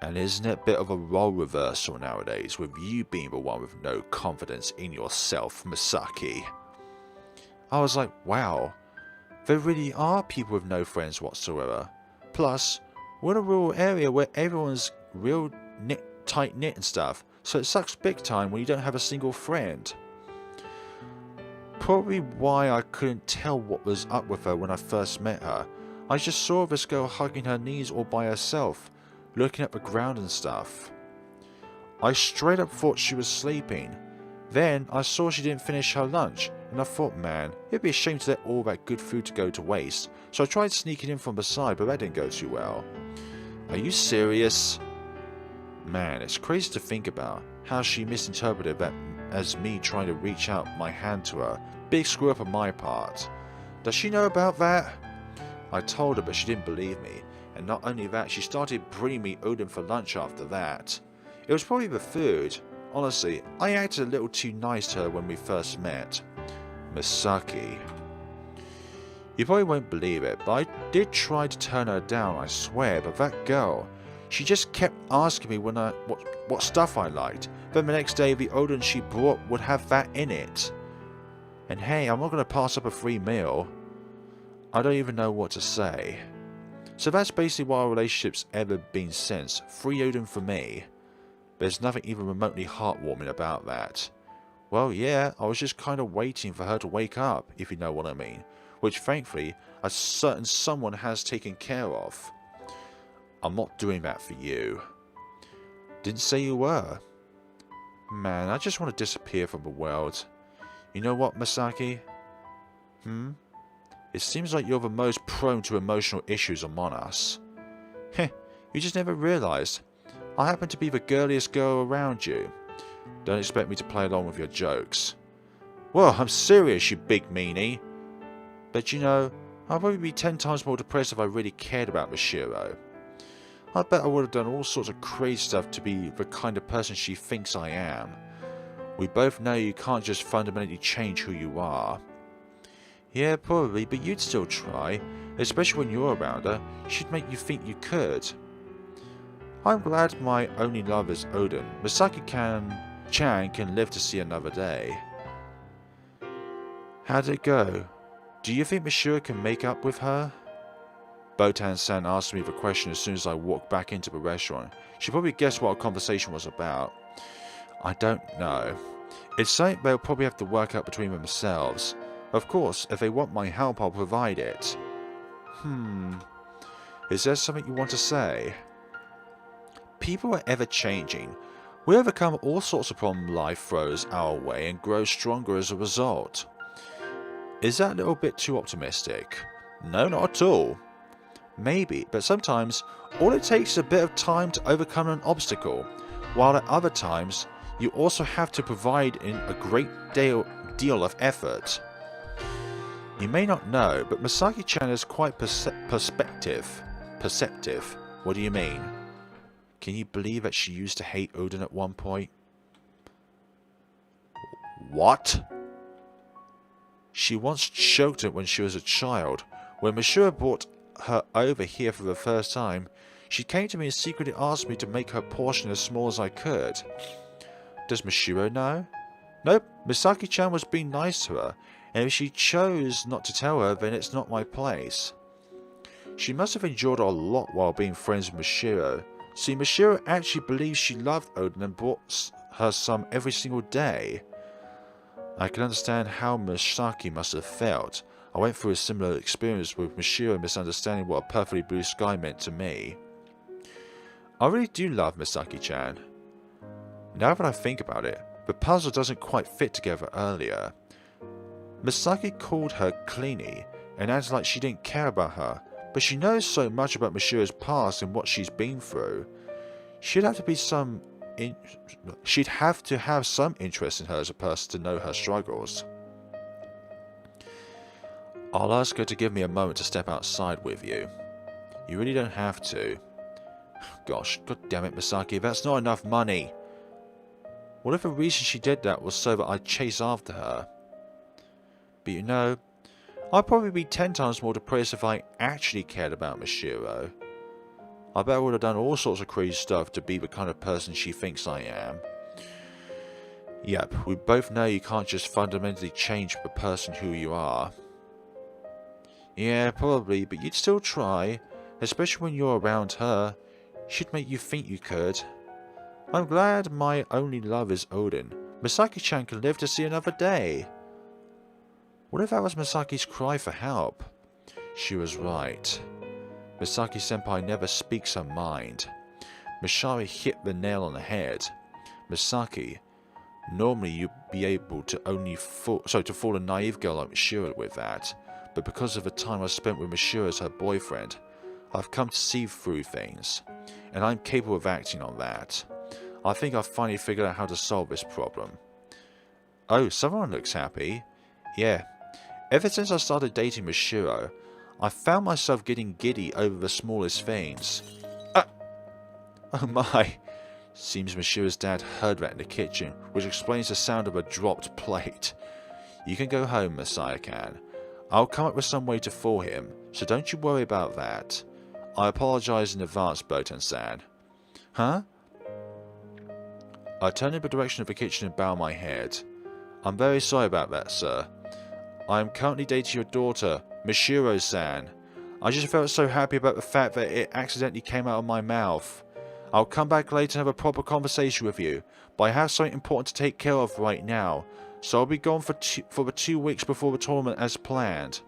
And isn't it a bit of a role reversal nowadays, with you being the one with no confidence in yourself, Misaki? I was like, wow, there really are people with no friends whatsoever. Plus, we're in a rural area where everyone's real tight-knit and stuff, so it sucks big time when you don't have a single friend. Probably why I couldn't tell what was up with her when I first met her. I just saw this girl hugging her knees all by herself, looking at the ground and stuff. I straight up thought she was sleeping. Then I saw she didn't finish her lunch, and I thought, man, it'd be a shame to let all that good food to go to waste, so I tried sneaking in from the side, but that didn't go too well. Are you serious? Man, it's crazy to think about how she misinterpreted that as me trying to reach out my hand to her. Big screw up on my part. Does she know about that? I told her, but she didn't believe me, and not only that, she started bringing me Oden for lunch after that. It was probably the food. Honestly, I acted a little too nice to her when we first met. Misaki. You probably won't believe it, but I did try to turn her down, I swear, but that girl, she just kept asking me what stuff I liked. Then the next day, the Oden she brought would have that in it. And hey, I'm not going to pass up a free meal. I don't even know what to say. So that's basically what our relationship's ever been since. Free Oden for me. There's nothing even remotely heartwarming about that. Well, yeah, I was just kind of waiting for her to wake up, if you know what I mean. Which, thankfully, a certain someone has taken care of. I'm not doing that for you. Didn't say you were. Man, I just want to disappear from the world. You know what, Misaki? It seems like you're the most prone to emotional issues among us. Heh, you just never realised. I happen to be the girliest girl around you. Don't expect me to play along with your jokes. Well, I'm serious, you big meanie. But you know, I'd probably be 10 times more depressed if I really cared about Mashiro. I bet I would have done all sorts of crazy stuff to be the kind of person she thinks I am. We both know you can't just fundamentally change who you are. Yeah, probably, but you'd still try, especially when you're around her. She'd make you think you could. I'm glad my only love is Oden. Misaki-chan can live to see another day. How'd it go? Do you think Mashiro can make up with her? Botan-san asked me the question as soon as I walked back into the restaurant. She probably guessed what our conversation was about. I don't know. It's something they'll probably have to work out between themselves. Of course, if they want my help, I'll provide it. Is there something you want to say? People are ever changing. We overcome all sorts of problems life throws our way and grow stronger as a result. Is that a little bit too optimistic? No, not at all. Maybe, but sometimes all it takes is a bit of time to overcome an obstacle, while at other times you also have to provide in a great deal of effort. You may not know, but Misaki-chan is quite perceptive. What do you mean? Can you believe that she used to hate Oden at one point? What? She once choked it when she was a child. When Mashiro brought her over here for the first time, she came to me and secretly asked me to make her portion as small as I could. Does Mashiro know? Nope, Misaki-chan was being nice to her, and if she chose not to tell her, then it's not my place. She must have enjoyed a lot while being friends with Mashiro. See, Mashiro actually believes she loved Oden and brought her some every single day. I can understand how Misaki must have felt. I went through a similar experience with Mashiro misunderstanding what a perfectly blue sky meant to me. I really do love Misaki-chan. Now that I think about it, the puzzle doesn't quite fit together earlier. Misaki called her Cleanie and acted like she didn't care about her, but she knows so much about Mashiro's past and what she's been through. She'd have to have some interest in her as a person to know her struggles. I'll ask her to give me a moment to step outside with you. You really don't have to. Gosh, god damn it, Misaki, that's not enough money. What if the reason she did that was so that I'd chase after her? But you know, I'd probably be 10 times more depressed if I actually cared about Mashiro. I bet I would have done all sorts of crazy stuff to be the kind of person she thinks I am. Yep, we both know you can't just fundamentally change the person who you are. Yeah, probably, but you'd still try, especially when you're around her. She'd make you think you could. I'm glad my only love is Oden. Misaki-chan can live to see another day. What if that was Misaki's cry for help? She was right. Misaki-senpai never speaks her mind. Mashiro hit the nail on the head. Misaki, normally you'd be able to fool a naive girl like Mashiro with that, but because of the time I spent with Mashiro as her boyfriend, I've come to see through things, and I'm capable of acting on that. I think I've finally figured out how to solve this problem. Oh, someone looks happy. Yeah. Ever since I started dating Mashiro, I found myself getting giddy over the smallest things. Oh my. Seems Mashiro's dad heard that in the kitchen, which explains the sound of a dropped plate. You can go home, Masaya-can. I'll come up with some way to fool him, so don't you worry about that. I apologize in advance, Botan-san. Huh? I turned in the direction of the kitchen and bowed my head. I'm very sorry about that, sir. I am currently dating your daughter, Mashiro-san. I just felt so happy about the fact that it accidentally came out of my mouth. I'll come back later and have a proper conversation with you, but I have something important to take care of right now, so I'll be gone for the 2 weeks before the tournament as planned.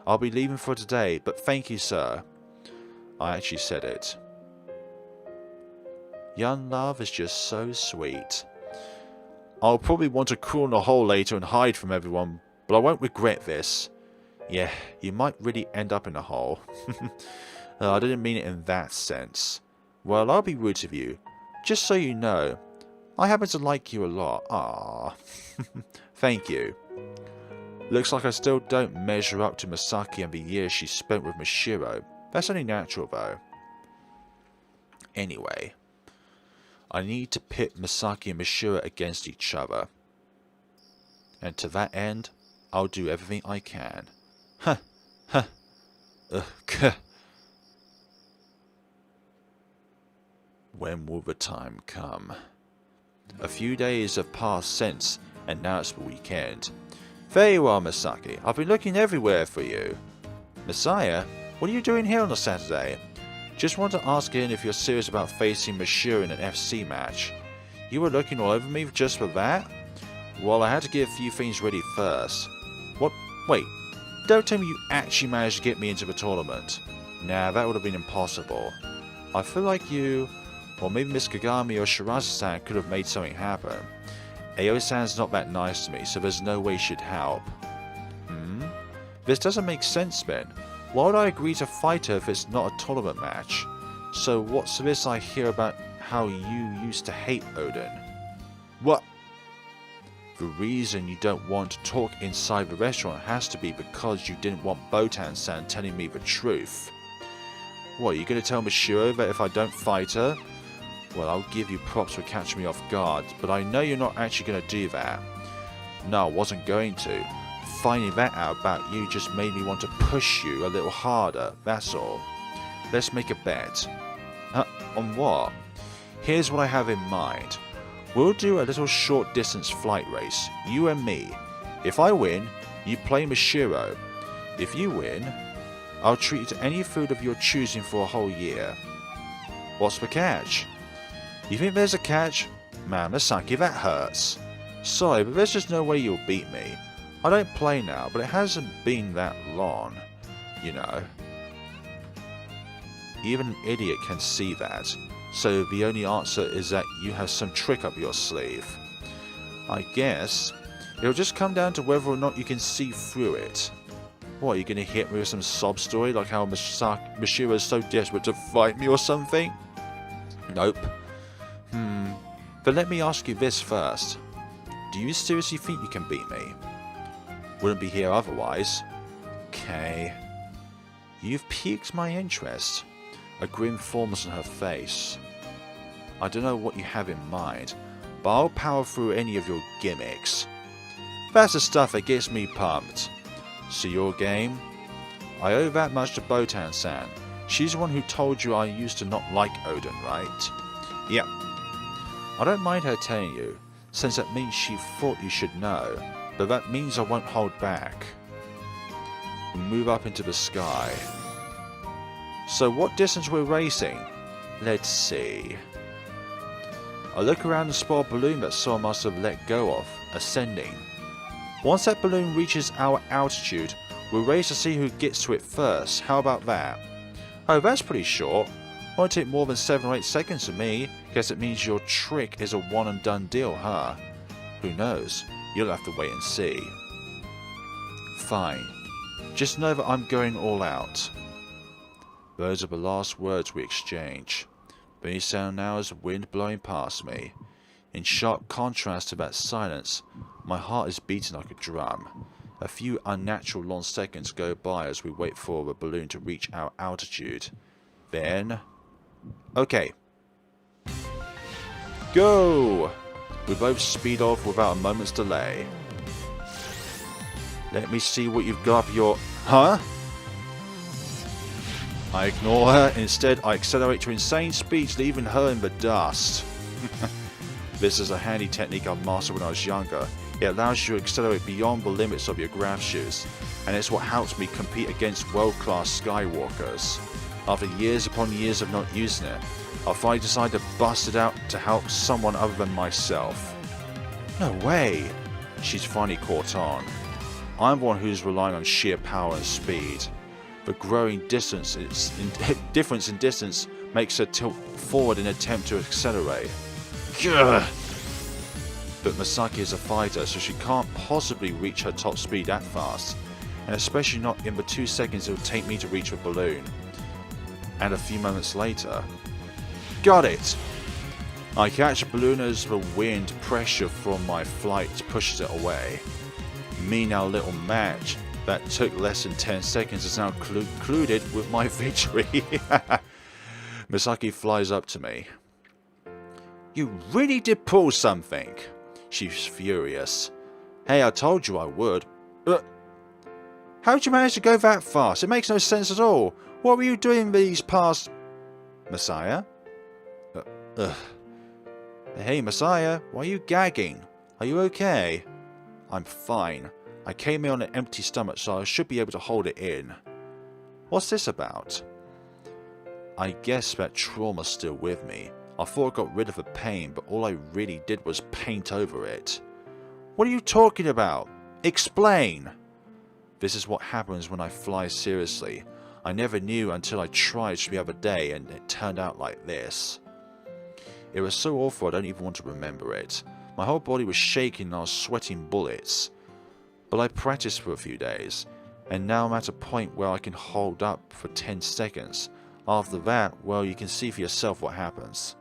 I'll be leaving for today, but thank you, sir. I actually said it. Young love is just so sweet. I'll probably want to crawl in a hole later and hide from everyone, but I won't regret this. Yeah, you might really end up in a hole. I didn't mean it in that sense. Well, I'll be rude to you. Just so you know, I happen to like you a lot. Ah, thank you. Looks like I still don't measure up to Misaki and the years she spent with Mashiro. That's only natural, though. Anyway, I need to pit Misaki and Mashiro against each other. And to that end, I'll do everything I can. Huh. When will the time come? A few days have passed since, and now it's the weekend. There you are, Misaki. I've been looking everywhere for you. Masaya, what are you doing here on a Saturday? Just want to ask in if you're serious about facing Mashiro in an FC match. You were looking all over me just for that? Well, I had to get a few things ready first. What? Wait, don't tell me you actually managed to get me into the tournament. Nah, that would have been impossible. I feel like you, or maybe Miss Kagami or Shirazu-san could have made something happen. Ayo-san's not that nice to me, so there's no way she'd help. This doesn't make sense, then. Why would I agree to fight her if it's not a tournament match? So what's this I hear about how you used to hate Oden? What? The reason you don't want to talk inside the restaurant has to be because you didn't want Botan-san telling me the truth. What, are you going to tell Mashiro that if I don't fight her? Well, I'll give you props for catching me off guard, but I know you're not actually going to do that. No, I wasn't going to. Finding that out about you just made me want to push you a little harder, that's all. Let's make a bet. On what? Here's what I have in mind. We'll do a little short distance flight race, you and me. If I win, you play Mashiro. If you win, I'll treat you to any food of your choosing for a whole year. What's the catch? You think there's a catch? Man, Misaki, that hurts. Sorry, but there's just no way you'll beat me. I don't play now, but it hasn't been that long, you know. Even an idiot can see that, so the only answer is that you have some trick up your sleeve. I guess it'll just come down to whether or not you can see through it. What, are you going to hit me with some sob story like how Mashiro is so desperate to fight me or something? Nope. Then let me ask you this first. Do you seriously think you can beat me? Wouldn't be here otherwise. Okay. You've piqued my interest. A grin forms on her face. I don't know what you have in mind, but I'll power through any of your gimmicks. That's the stuff that gets me pumped. So your game? I owe that much to Botan-san. She's the one who told you I used to not like Oden, right? Yep. I don't mind her telling you, since that means she thought you should know, but that means I won't hold back. We move up into the sky. So what distance we're racing? Let's see. I look around and spot a balloon that someone must have let go of, ascending. Once that balloon reaches our altitude, we'll race to see who gets to it first. How about that? Oh, that's pretty short. Won't take more than 7 or 8 seconds to me. Guess it means your trick is a one and done deal, huh? Who knows? You'll have to wait and see. Fine. Just know that I'm going all out. Those are the last words we exchange. The sound now is wind blowing past me. In sharp contrast to that silence, my heart is beating like a drum. A few unnatural long seconds go by as we wait for the balloon to reach our altitude. Then... okay. Go! We both speed off without a moment's delay. Let me see what you've got up your... Huh? I ignore her. Instead, I accelerate to insane speeds, leaving her in the dust. This is a handy technique I mastered when I was younger. It allows you to accelerate beyond the limits of your grav shoes, and it's what helps me compete against world-class skywalkers. After years upon years of not using it, I finally decided to bust it out to help someone other than myself. No way! She's finally caught on. I'm the one who's relying on sheer power and speed. The growing difference in distance makes her tilt forward in an attempt to accelerate. Gah! But Misaki is a fighter, so she can't possibly reach her top speed that fast, and especially not in the 2 seconds it would take me to reach the balloon. And a few moments later... Got it! I catch the balloon as the wind pressure from my flight pushes it away. Me and our little match that took less than 10 seconds is now concluded with my victory. Misaki flies up to me. You really did pull something. She's furious. Hey, I told you I would. How'd you manage to go that fast? It makes no sense at all. What were you doing these past... Masaya? Hey, Masaya, why are you gagging? Are you okay? I'm fine. I came here on an empty stomach, so I should be able to hold it in. What's this about? I guess that trauma's still with me. I thought I got rid of the pain, but all I really did was paint over it. What are you talking about? Explain! This is what happens when I fly seriously. I never knew until I tried the other day, and it turned out like this. It was so awful I don't even want to remember it. My whole body was shaking and I was sweating bullets. But I practiced for a few days, and now I'm at a point where I can hold up for 10 seconds. After that, well, you can see for yourself what happens.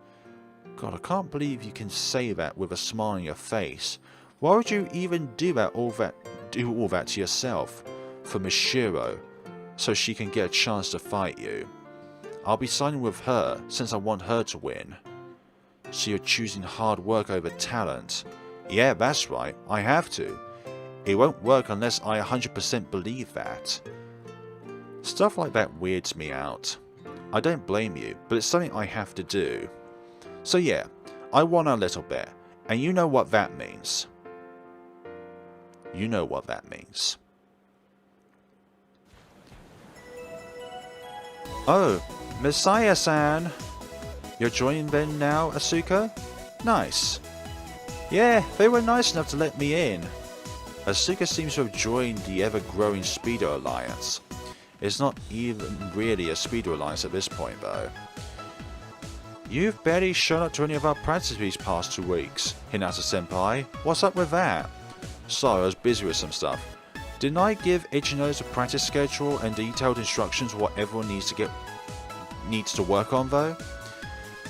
God, I can't believe you can say that with a smile on your face. Why would you even do all that to yourself? For Mashiro, so she can get a chance to fight you. I'll be signing with her, since I want her to win. So you're choosing hard work over talent? Yeah, that's right, I have to. It won't work unless I 100% believe that. Stuff like that weirds me out. I don't blame you, but it's something I have to do. So yeah, I won a little bit, and you know what that means. You know what that means. Oh, Masaya-san! You're joining them now, Asuka? Nice. Yeah, they were nice enough to let me in. Asuka seems to have joined the ever-growing Speedo Alliance. It's not even really a Speedo Alliance at this point, though. You've barely shown up to any of our practices these past 2 weeks, Hinata-senpai. What's up with that? Sorry, I was busy with some stuff. Didn't I give Ichino's a practice schedule and detailed instructions what everyone needs to work on, though?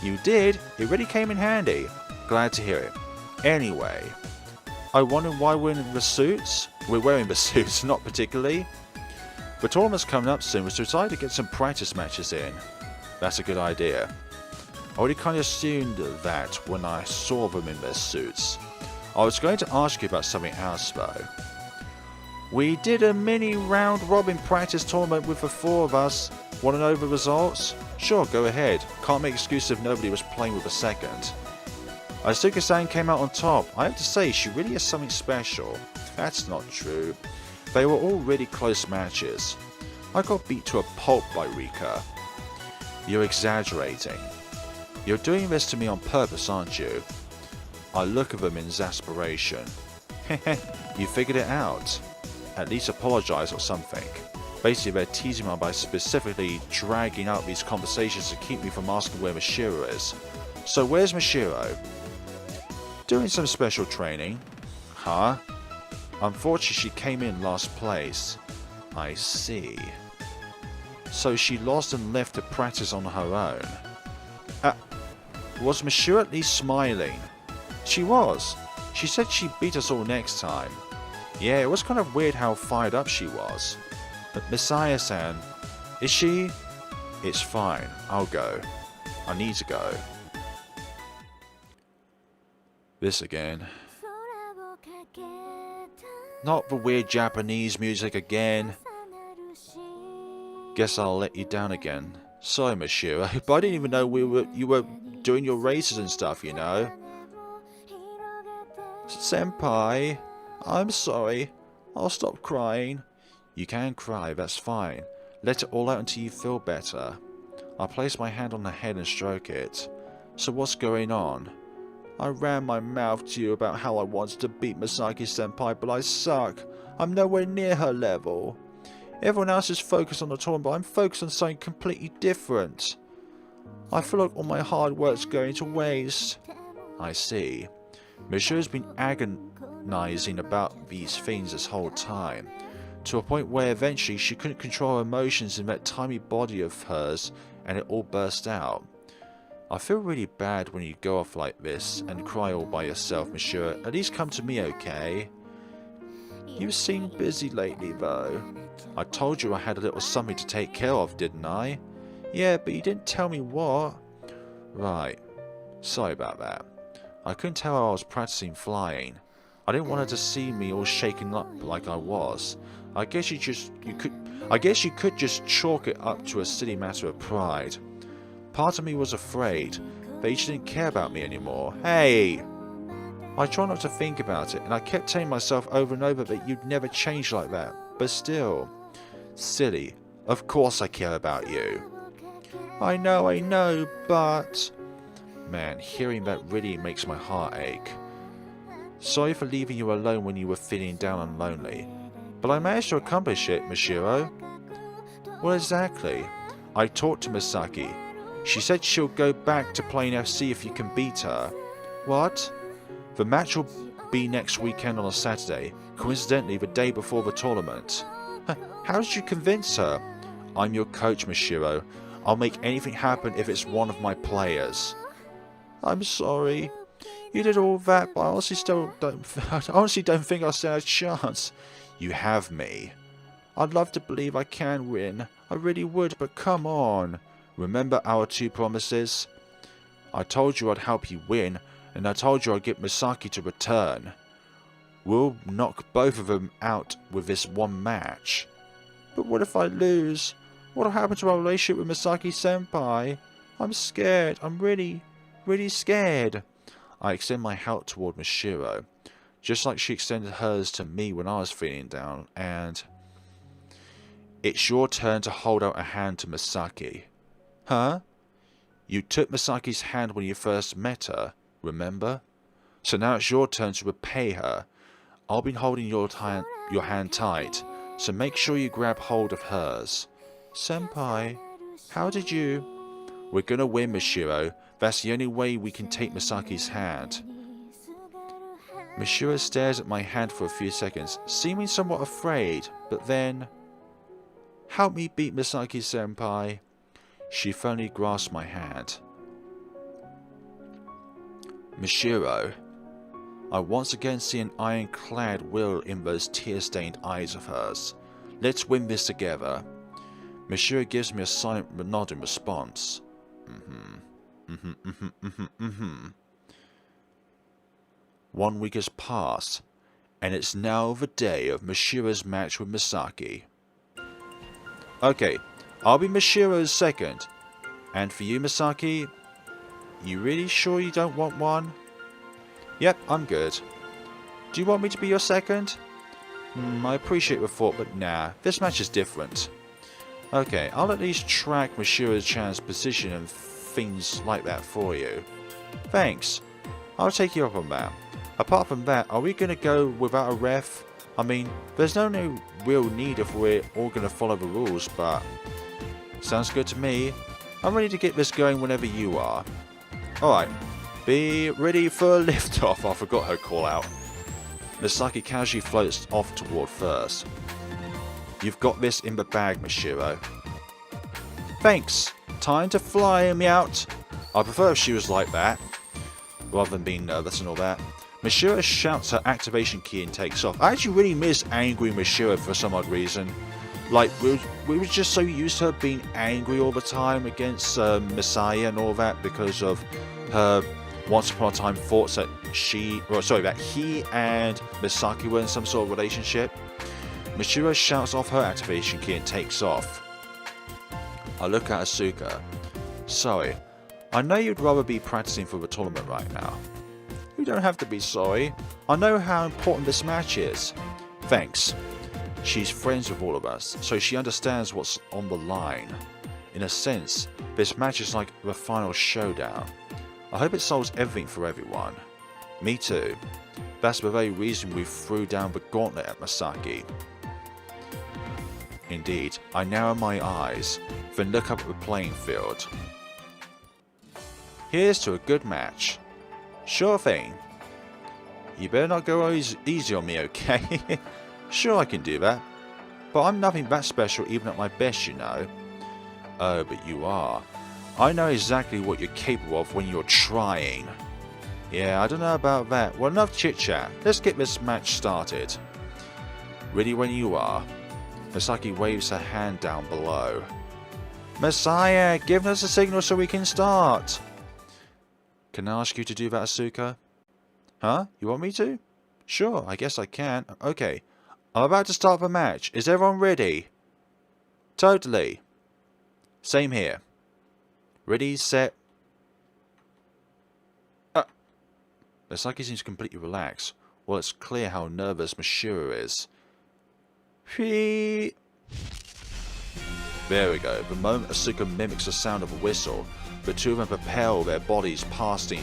You did? It really came in handy. Glad to hear it. Anyway, I wonder why we're in the suits? We're wearing the suits, not particularly. The tournament's coming up soon, so we decided to get some practice matches in. That's a good idea. I already kind of assumed that when I saw them in their suits. I was going to ask you about something else though. We did a mini round robin practice tournament with the 4 of us. Want to know the results? Sure, go ahead. Can't make excuse if nobody was playing with a second. Asuka-san came out on top. I have to say, she really is something special. That's not true. They were all really close matches. I got beat to a pulp by Rika. You're exaggerating. You're doing this to me on purpose, aren't you? I look at them in exasperation. Heh, you figured it out. At least apologize or something. Basically, they're teasing me by specifically dragging out these conversations to keep me from asking where Mashiro is. So where's Mashiro? Doing some special training. Huh? Unfortunately, she came in last place. I see. So she lost and left to practice on her own. Was Mashiro at least smiling? She was. She said she'd beat us all next time. Yeah, it was kind of weird how fired up she was. But Masaya-san, is she? It's fine, I'll go. I need to go. This again. Not the weird Japanese music again. Guess I'll let you down again. Sorry, Mashiro, but I didn't even know you were doing your races and stuff, you know. Senpai, I'm sorry. I'll stop crying. You can cry, that's fine. Let it all out until you feel better. I place my hand on her head and stroke it. So what's going on? I ran my mouth to you about how I wanted to beat Misaki-senpai, but I suck. I'm nowhere near her level. Everyone else is focused on the tournament, but I'm focused on something completely different. I feel like all my hard work's going to waste. I see. Mashiro's been agonizing about these things this whole time, to a point where eventually she couldn't control her emotions in that tiny body of hers and it all burst out. I feel really bad when you go off like this and cry all by yourself, Mashiro. At least come to me, okay? You seem busy lately, though. I told you I had a little something to take care of, didn't I? Yeah, but you didn't tell me what. Right. Sorry about that. I couldn't tell her I was practicing flying. I didn't want her to see me all shaken up like I was. I guess you could just chalk it up to a silly matter of pride. Part of me was afraid that you didn't care about me anymore. Hey! I tried not to think about it, and I kept telling myself over and over that you'd never change like that. But still. Silly. Of course I care about you. I know, but... Man, hearing that really makes my heart ache. Sorry for leaving you alone when you were feeling down and lonely. But I managed to accomplish it, Mashiro. Well, exactly. I talked to Misaki. She said she'll go back to playing FC if you can beat her. What? The match will be next weekend on a Saturday, coincidentally the day before the tournament. How did you convince her? I'm your coach, Mashiro. I'll make anything happen if it's one of my players. I'm sorry. You did all that, but I honestly don't think I'll stand a chance. You have me. I'd love to believe I can win. I really would, but come on. Remember our two promises? I told you I'd help you win, and I told you I'd get Misaki to return. We'll knock both of them out with this one match. But what if I lose? What'll happen to our relationship with Misaki-senpai? I'm scared. I'm really scared. I extend my hand toward Mashiro, just like she extended hers to me when I was feeling down, and... It's your turn to hold out a hand to Misaki. Huh? You took Misaki's hand when you first met her, remember? So now it's your turn to repay her. I'll be holding your hand tight, so make sure you grab hold of hers. Senpai, how did you... We're gonna win, Mashiro. That's the only way we can take Misaki's hand. Mashiro stares at my hand for a few seconds, seeming somewhat afraid, but then... Help me beat Misaki-senpai. She firmly grasped my hand. Mashiro. I once again see an ironclad will in those tear-stained eyes of hers. Let's win this together. Mashiro gives me a silent nod in response. One week has passed, and it's now the day of Mashiro's match with Misaki. Okay, I'll be Mashiro's second. And for you, Misaki, you really sure you don't want one? Yep, I'm good. Do you want me to be your second? I appreciate the thought, but nah, this match is different. Okay, I'll at least track Mashiro-chan's position and things like that for you. Thanks. I'll take you up on that. Apart from that, are we going to go without a ref? I mean, there's no real need if we're all going to follow the rules, but sounds good to me. I'm ready to get this going whenever you are. Alright, be ready for liftoff. I forgot her call out. Misaki casually floats off toward first. You've got this in the bag, Mashiro. Thanks. Time to fly me out. I prefer if she was like that, rather than being nervous and all that. Mashiro shouts her activation key and takes off. I actually really miss angry Mashiro for some odd reason. Like, we were just so used to her being angry all the time against Masaya and all that because of her once upon a time thoughts that that he and Misaki were in some sort of relationship. Mashiro shouts off her activation key and takes off. I look at Asuka. Sorry, I know you'd rather be practicing for the tournament right now. You don't have to be sorry. I know how important this match is. Thanks. She's friends with all of us, so she understands what's on the line. In a sense, this match is like the final showdown. I hope it solves everything for everyone. Me too. That's the very reason we threw down the gauntlet at Misaki. Indeed, I narrow my eyes, then look up at the playing field. Here's to a good match. Sure thing. You better not go easy on me, okay? Sure, I can do that. But I'm nothing that special even at my best, you know. Oh, but you are. I know exactly what you're capable of when you're trying. Yeah, I don't know about that. Well, enough chit-chat. Let's get this match started. Ready when you are. Misaki waves her hand down below. Masaya, give us a signal so we can start. Can I ask you to do that, Asuka? Huh? You want me to? Sure, I guess I can. Okay. I'm about to start the match. Is everyone ready? Totally. Same here. Ready, set. Misaki seems completely relaxed. Well, it's clear how nervous Mashiro is. There we go. The moment Asuka mimics the sound of a whistle, the two of them propel their bodies past the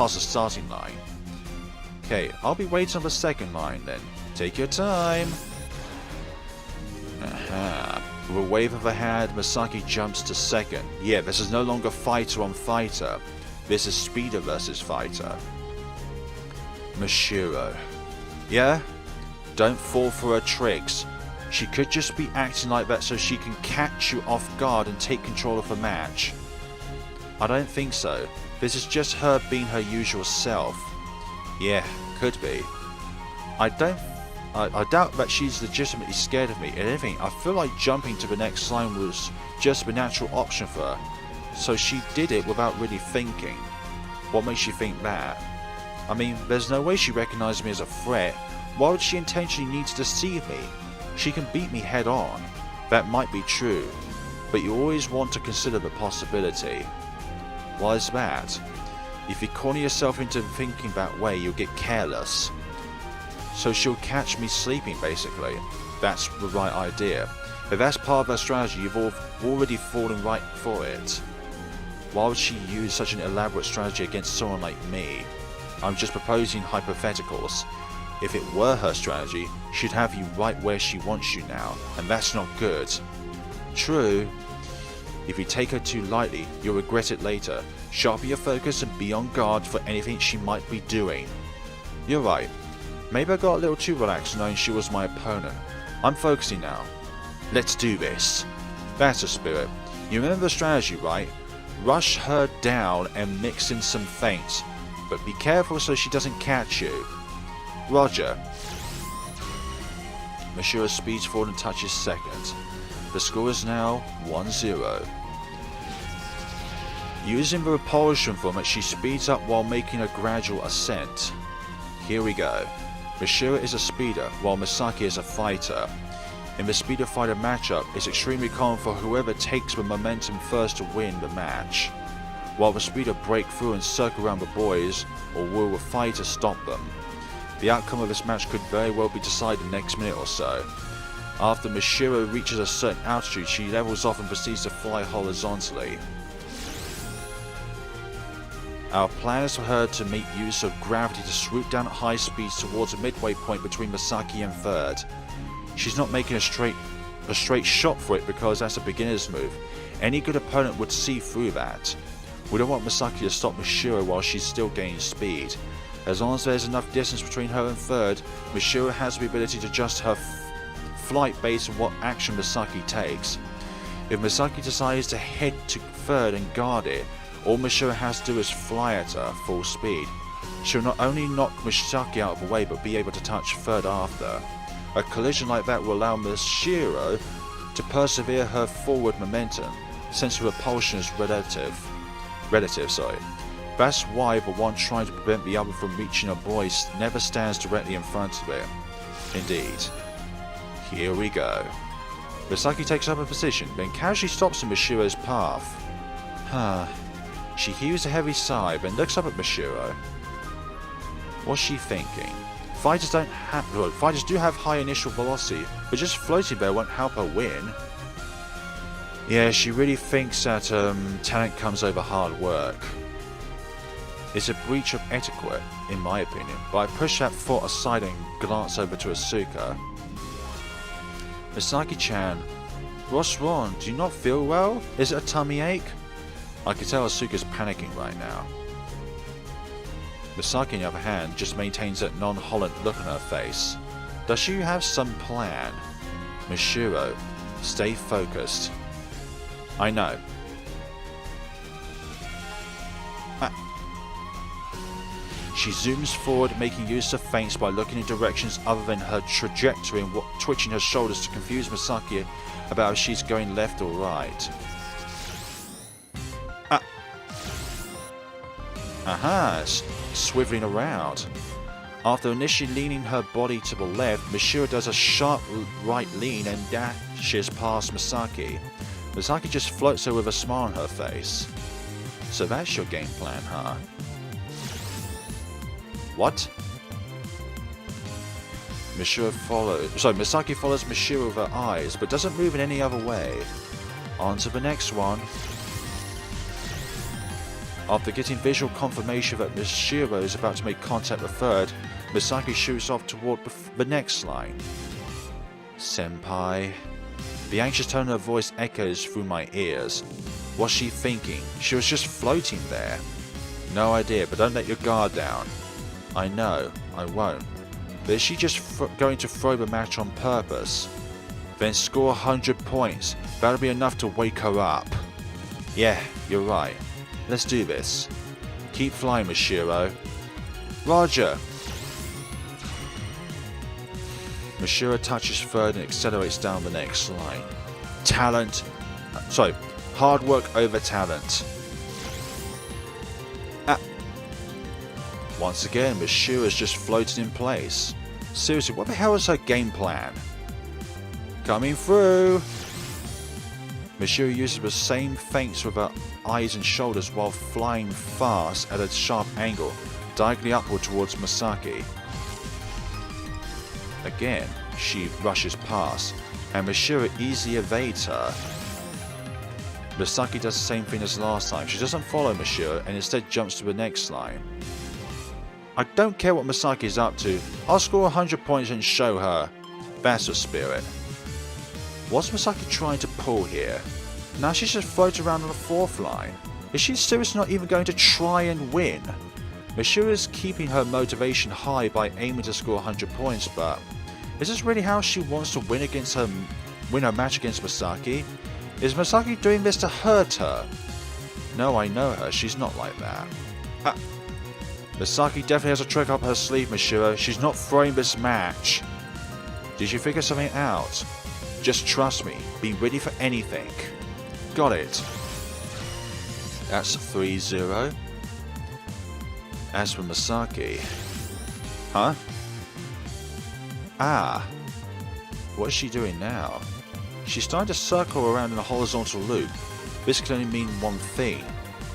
starting line. Okay, I'll be waiting on the second line then. Take your time. Aha. With a wave of her hand, Misaki jumps to second. Yeah, this is no longer fighter on fighter. This is speeder versus fighter. Mashiro. Yeah? Don't fall for her tricks. She could just be acting like that so she can catch you off guard and take control of the match. I don't think so. This is just her being her usual self. Yeah, could be. I doubt that she's legitimately scared of me. If anything, I feel like jumping to the next line was just the natural option for her. So she did it without really thinking. What makes you think that? I mean, there's no way she recognized me as a threat. Why would she intentionally need to deceive me? She can beat me head on. That might be true. But you always want to consider the possibility. Why is that? If you corner yourself into thinking that way, you'll get careless. So she'll catch me sleeping, basically. That's the right idea. If that's part of her strategy, you've already fallen right for it. Why would she use such an elaborate strategy against someone like me? I'm just proposing hypotheticals. If it were her strategy, she'd have you right where she wants you now, and that's not good. True. If you take her too lightly, you'll regret it later. Sharpen your focus and be on guard for anything she might be doing. You're right. Maybe I got a little too relaxed knowing she was my opponent. I'm focusing now. Let's do this. That's the spirit. You remember the strategy, right? Rush her down and mix in some feints. But be careful so she doesn't catch you. Roger. Mashiro speeds forward and touches second. The score is now 1-0. Using the repulsion format, she speeds up while making a gradual ascent. Here we go. Mashiro is a speeder, while Misaki is a fighter. In the speeder fighter matchup, it's extremely common for whoever takes the momentum first to win the match. While the speeder break through and circle around the boys, or will the fighter stop them? The outcome of this match could very well be decided in the next minute or so. After Mashiro reaches a certain altitude, she levels off and proceeds to fly horizontally. Our plan is for her to make use of gravity to swoop down at high speeds towards a midway point between Misaki and third. She's not making a straight shot for it because that's a beginner's move. Any good opponent would see through that. We don't want Misaki to stop Mashiro while she's still gaining speed. As long as there's enough distance between her and third, Mashiro has the ability to adjust her flight based on what action Misaki takes. If Misaki decides to head to third and guard it, all Mashiro has to do is fly at her full speed. She'll not only knock Misaki out of the way but be able to touch third after. A collision like that will allow Mashiro to persevere her forward momentum, since repulsion is relative. That's why the one trying to prevent the other from reaching a boy never stands directly in front of it. Indeed. Here we go. Misaki takes up a position, then casually stops in Mashiro's path. She heaves a heavy sigh, then looks up at Mashiro. What's she thinking? Fighters do have high initial velocity, but just floating there won't help her win. Yeah, she really thinks that talent comes over hard work. It's a breach of etiquette, in my opinion, but I push that thought aside and glance over to Asuka. Misaki-chan, what's wrong? Do you not feel well? Is it a tummy ache? I can tell Asuka's panicking right now. Misaki, on the other hand, just maintains that nonchalant look on her face. Does she have some plan? Mashiro, stay focused. I know. She zooms forward, making use of feints by looking in directions other than her trajectory and twitching her shoulders to confuse Misaki about if she's going left or right. Swiveling around. After initially leaning her body to the left, Mashiro does a sharp right lean and dashes past Misaki. Misaki just floats her with a smile on her face. So that's your game plan, huh? What? Misaki follows Mashiro with her eyes, but doesn't move in any other way. On to the next one. After getting visual confirmation that Mashiro is about to make contact with third, Misaki shoots off toward the next line. Senpai. The anxious tone of her voice echoes through my ears. What's she thinking? She was just floating there. No idea, but don't let your guard down. I know, I won't. But is she just going to throw the match on purpose? Then score 100 points. That'll be enough to wake her up. Yeah, you're right. Let's do this. Keep flying, Mashiro. Roger! Mashiro touches third and accelerates down the next line. Hard work over talent. Once again, Mashiro's just floating in place. Seriously, what the hell is her game plan? Coming through! Mashiro uses the same feints with her eyes and shoulders while flying fast at a sharp angle, diagonally upward towards Misaki. Again, she rushes past, and Mashiro easily evades her. Misaki does the same thing as last time. She doesn't follow Mashiro and instead jumps to the next line. I don't care what Misaki is up to. I'll score 100 points and show her. That's the spirit. What's Misaki trying to pull here? Now she's just floating around on the fourth line. Is she seriously not even going to try and win? Mashiro is keeping her motivation high by aiming to score 100 points, but is this really how she wants to win her match against Misaki? Is Misaki doing this to hurt her? No, I know her. She's not like that. Misaki definitely has a trick up her sleeve, Mashiro. She's not throwing this match. Did you figure something out? Just trust me. Be ready for anything. Got it. That's 3-0. As for Misaki... Huh? What is she doing now? She's starting to circle around in a horizontal loop. This can only mean one thing.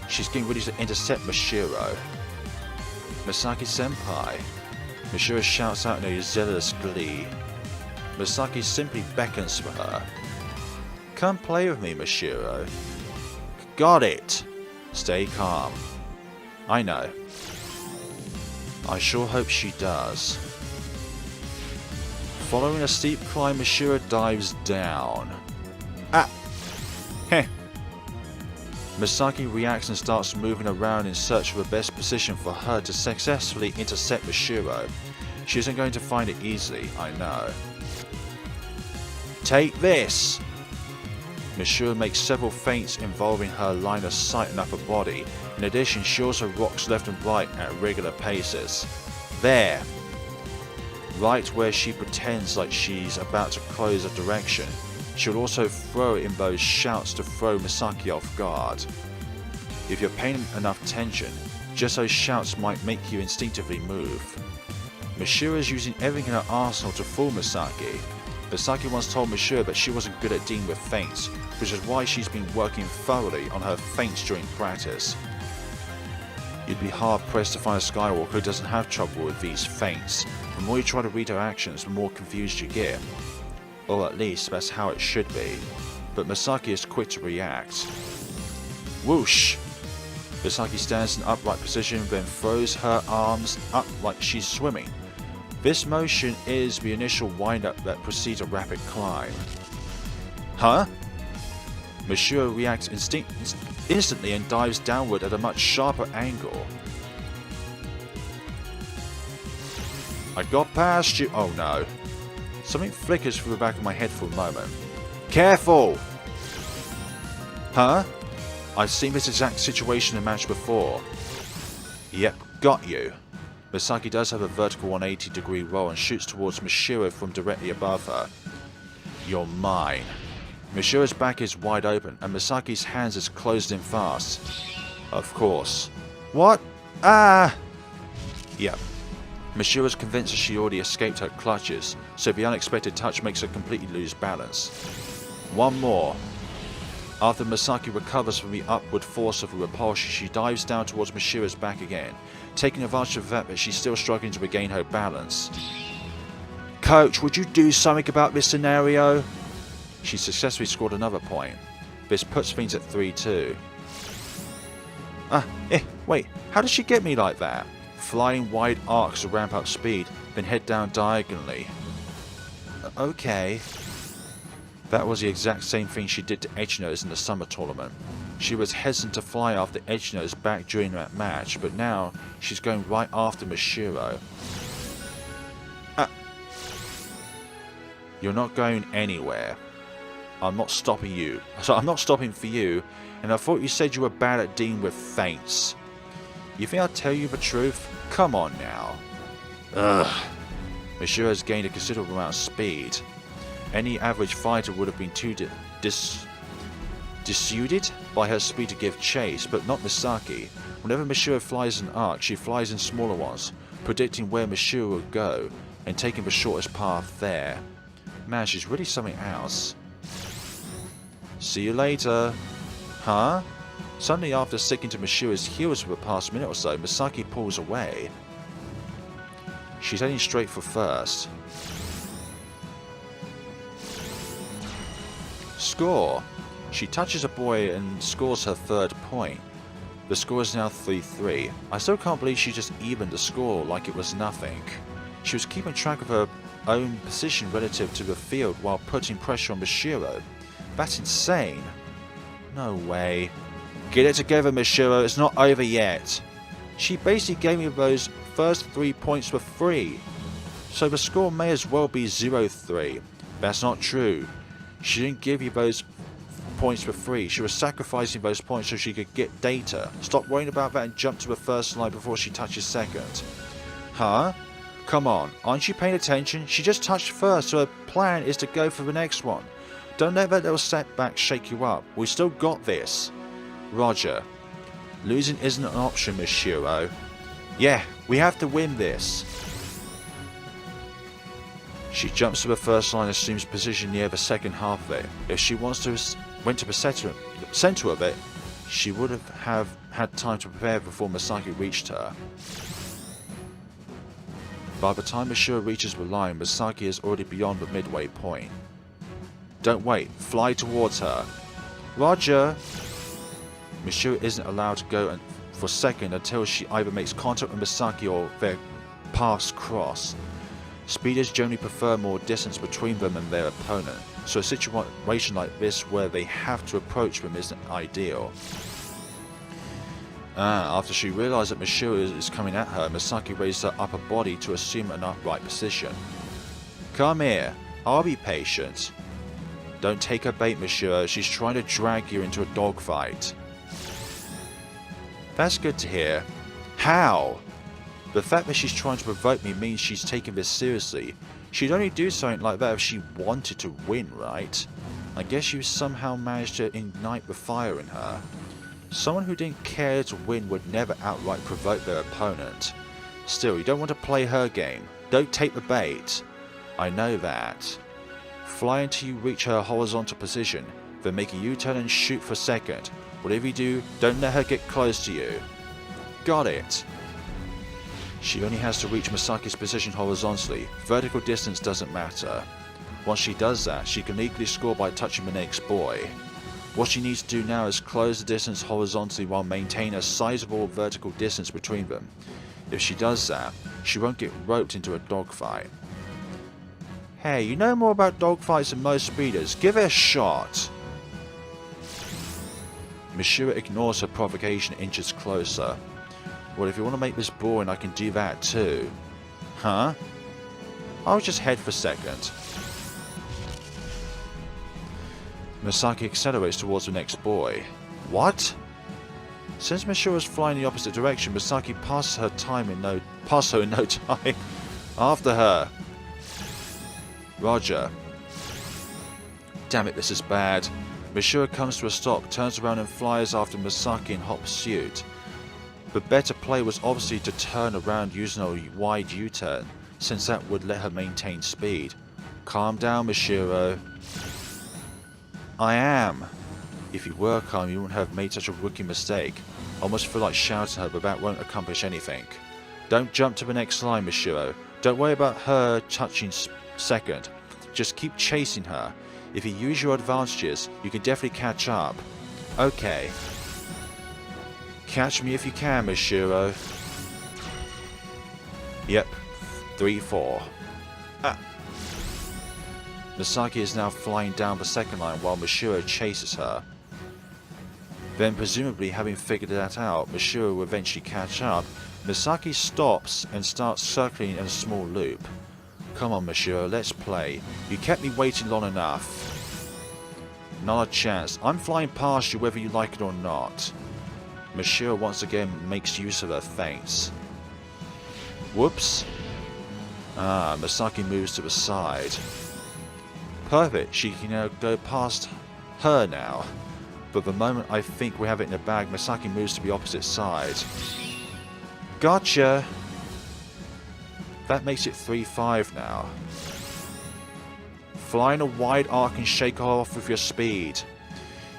She's getting ready to intercept Mashiro. Misaki-senpai. Mashiro shouts out in a zealous glee. Misaki simply beckons for her. Come play with me, Mashiro. Got it! Stay calm. I know. I sure hope she does. Following a steep climb, Mashiro dives down. Ah! Heh! Misaki reacts and starts moving around in search of the best position for her to successfully intercept Mashiro. She isn't going to find it easily, I know. Take this! Mashiro makes several feints involving her line of sight and upper body. In addition, she also rocks left and right at regular paces. There! Right where she pretends like she's about to close a direction. She'll also throw in those shouts to throw Misaki off guard. If you're paying enough attention, just those shouts might make you instinctively move. Mashiro is using everything in her arsenal to fool Misaki. Misaki once told Mashiro that she wasn't good at dealing with feints, which is why she's been working thoroughly on her feints during practice. You'd be hard pressed to find a Skywalker who doesn't have trouble with these feints. The more you try to read her actions, the more confused you get. Or at least that's how it should be. But Misaki is quick to react. Whoosh! Misaki stands in an upright position, then throws her arms up like she's swimming. This motion is the initial wind-up that precedes a rapid climb. Huh? Mashiro reacts instantly and dives downward at a much sharper angle. I got past you. Oh no. Something flickers through the back of my head for a moment. Careful! Huh? I've seen this exact situation in a match before. Yep, got you. Misaki does have a vertical 180-degree roll and shoots towards Mashiro from directly above her. You're mine. Mashiro's back is wide open and Misaki's hands is closed in fast. Of course. What? Ah! Yep. Mashiro's convinced that she already escaped her clutches, so the unexpected touch makes her completely lose balance. One more. After Misaki recovers from the upward force of the repulsion, she dives down towards Mashiro's back again, taking advantage of the fact that she's still struggling to regain her balance. Coach, would you do something about this scenario? She successfully scored another point. This puts things at 3-2. Wait, how did she get me like that? Flying wide arcs to ramp up speed, then head down diagonally. Okay. That was the exact same thing she did to Edgenose in the summer tournament. She was hesitant to fly after Edgenose back during that match, but now she's going right after Mashiro. You're not going anywhere. I'm not stopping you. So I'm not stopping for you, and I thought you said you were bad at dealing with feints. You think I'll tell you the truth? Come on now. Ugh. Mashiro has gained a considerable amount of speed. Any average fighter would have been too dissuaded by her speed to give chase, but not Misaki. Whenever Mashiro flies an arc, she flies in smaller ones, predicting where Mashiro will go, and taking the shortest path there. Man, she's really something else. See you later. Huh? Suddenly, after sticking to Mashiro's heels for the past minute or so, Misaki pulls away. She's heading straight for first. Score! She touches a boy and scores her third point. The score is now 3-3. I still can't believe she just evened the score like it was nothing. She was keeping track of her own position relative to the field while putting pressure on Mashiro. That's insane. No way. Get it together, Mashiro, it's not over yet. She basically gave me those first 3 points for free. So the score may as well be 0-3. That's not true. She didn't give you those points for free. She was sacrificing those points so she could get data. Stop worrying about that and jump to the first line before she touches second. Huh? Come on, aren't you paying attention? She just touched first, so her plan is to go for the next one. Don't let that little setback shake you up. We still got this. Roger. Losing isn't an option, Mashiro. Yeah, we have to win this. She jumps to the first line and assumes position near the second half of it. If she went to the center of it, she would have had time to prepare before Misaki reached her. By the time Mashiro reaches the line, Misaki is already beyond the midway point. Don't wait, fly towards her. Roger! Mashiro isn't allowed to go for a second until she either makes contact with Misaki or their paths cross. Speeders generally prefer more distance between them and their opponent, so a situation like this where they have to approach them isn't ideal. After she realized that Mashiro is coming at her, Misaki raises her upper body to assume an upright position. Come here, I'll be patient. Don't take her bait, Mashiro, she's trying to drag you into a dogfight. That's good to hear. How? The fact that she's trying to provoke me means she's taking this seriously. She'd only do something like that if she wanted to win, right? I guess you somehow managed to ignite the fire in her. Someone who didn't care to win would never outright provoke their opponent. Still, you don't want to play her game. Don't take the bait. I know that. Fly until you reach her horizontal position, then make a U-turn and shoot for a second. Whatever you do, don't let her get close to you. Got it. She only has to reach Misaki's position horizontally. Vertical distance doesn't matter. Once she does that, she can legally score by touching the next boy. What she needs to do now is close the distance horizontally while maintaining a sizable vertical distance between them. If she does that, she won't get roped into a dogfight. Hey, you know more about dogfights than most speeders. Give it a shot. Mashiro ignores her provocation and inches closer. Well, if you want to make this boring, I can do that too. Huh? I'll just head for a second. Misaki accelerates towards the next boy. What? Since Mashiro is flying in the opposite direction, Misaki passes her in no time. After her. Roger. Damn it, this is bad. Mashiro comes to a stop, turns around and flies after Misaki in hot pursuit. The better play was obviously to turn around using a wide U-turn, since that would let her maintain speed. Calm down, Mashiro. I am. If you were calm, you wouldn't have made such a rookie mistake. I almost feel like shouting at her, but that won't accomplish anything. Don't jump to the next line, Mashiro. Don't worry about her touching second. Just keep chasing her. If you use your advantages, you can definitely catch up. Okay. Catch me if you can, Mashiro. Yep. 3-4. Misaki is now flying down the second line while Mashiro chases her. Then, presumably having figured that out, Mashiro will eventually catch up. Misaki stops and starts circling in a small loop. Come on, Mashiro, let's play. You kept me waiting long enough. Not a chance. I'm flying past you whether you like it or not. Mashiro once again makes use of her feints. Whoops. Misaki moves to the side. Perfect, she can now go past her now. But the moment I think we have it in the bag, Misaki moves to the opposite side. Gotcha! That makes it 3-5 now. Fly in a wide arc and shake her off with your speed.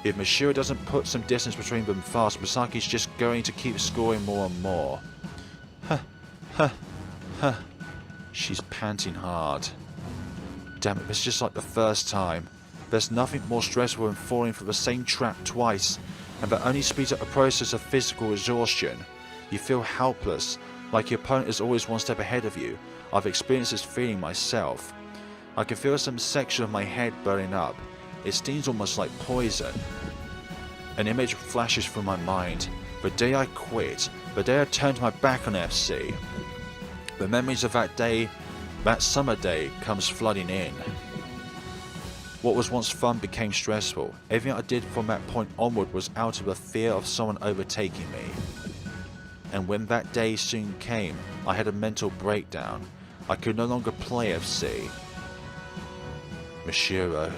If Mashiro doesn't put some distance between them fast, Misaki's just going to keep scoring more and more. She's panting hard. Damn it, it's just like the first time. There's nothing more stressful than falling for the same trap twice, and that only speeds up the process of physical exhaustion. You feel helpless, like your opponent is always one step ahead of you. I've experienced this feeling myself. I can feel some section of my head burning up. It stings almost like poison. An image flashes through my mind. The day I quit, the day I turned my back on FC. The memories of that day, that summer day, comes flooding in. What was once fun became stressful. Everything I did from that point onward was out of the fear of someone overtaking me. And when that day soon came, I had a mental breakdown. I could no longer play FC. Mashiro.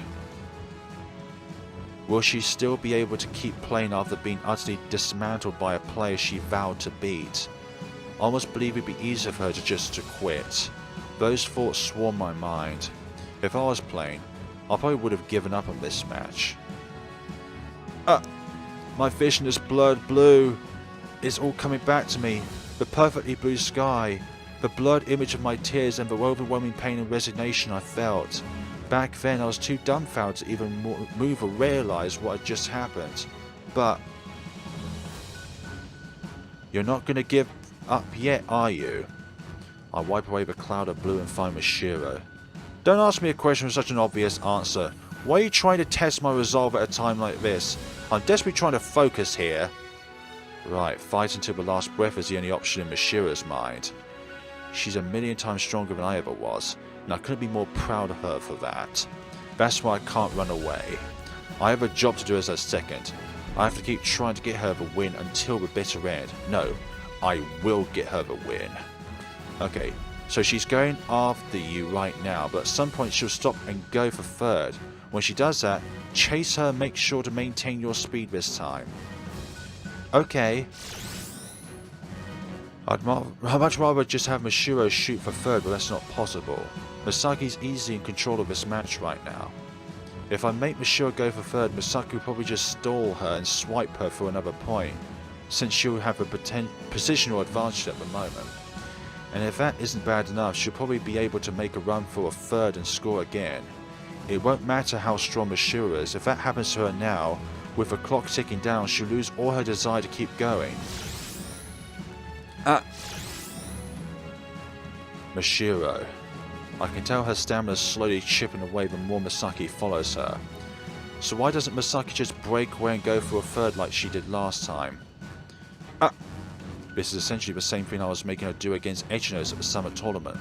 Will she still be able to keep playing after being utterly dismantled by a player she vowed to beat? I almost believe it'd be easier for her to quit. Those thoughts swarm my mind. If I was playing, I probably would have given up on this match. My vision is blurred blue. It's all coming back to me. The perfectly blue sky. The blurred image of my tears and the overwhelming pain and resignation I felt. Back then I was too dumbfounded to even move or realise what had just happened. But You're not going to give up yet, are you? I wipe away the cloud of blue and find Mashiro. Don't ask me a question with such an obvious answer. Why are you trying to test my resolve at a time like this? I'm desperately trying to focus here. Right, fight until the last breath is the only option in Mashiro's mind. She's a million times stronger than I ever was, and I couldn't be more proud of her for that. That's why I can't run away. I have a job to do as her second. I have to keep trying to get her the win until the bitter end. No, I will get her the win. Okay, so she's going after you right now, but at some point she'll stop and go for third. When she does that, chase her and make sure to maintain your speed this time. Okay. I'd much rather just have Mashiro shoot for third, but that's not possible. Misaki's easily in control of this match right now. If I make Mashiro go for third, Misaki will probably just stall her and swipe her for another point, since she'll have a positional advantage at the moment. And if that isn't bad enough, she'll probably be able to make a run for a third and score again. It won't matter how strong Mashiro is. If that happens to her now, with the clock ticking down, she'll lose all her desire to keep going. Mashiro. I can tell her stamina's slowly chipping away the more Misaki follows her. So why doesn't Misaki just break away and go for a third like she did last time? This is essentially the same thing I was making her do against Ichinos at the summer tournament.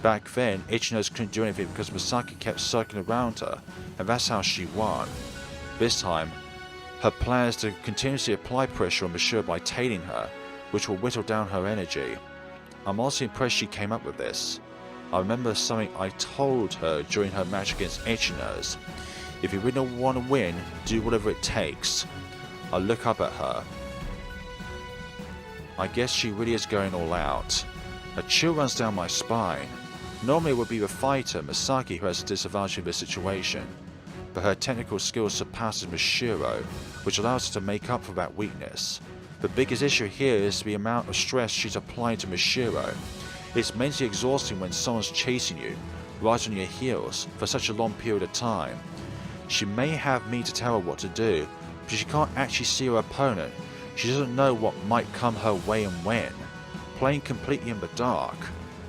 Back then, Ichinos couldn't do anything because Misaki kept circling around her, and that's how she won. This time, her plan is to continuously apply pressure on Mashiro by tailing her, which will whittle down her energy. I'm also impressed she came up with this. I remember something I told her during her match against Ichinos. If you really want to win, do whatever it takes. I look up at her. I guess she really is going all out. A chill runs down my spine. Normally it would be the fighter, Misaki, who has a disadvantage in this situation, but her technical skill surpasses Mashiro, which allows her to make up for that weakness. The biggest issue here is the amount of stress she's applying to Mashiro. It's mentally exhausting when someone's chasing you, right on your heels, for such a long period of time. She may have me to tell her what to do, but she can't actually see her opponent. She doesn't know what might come her way and when. Playing completely in the dark.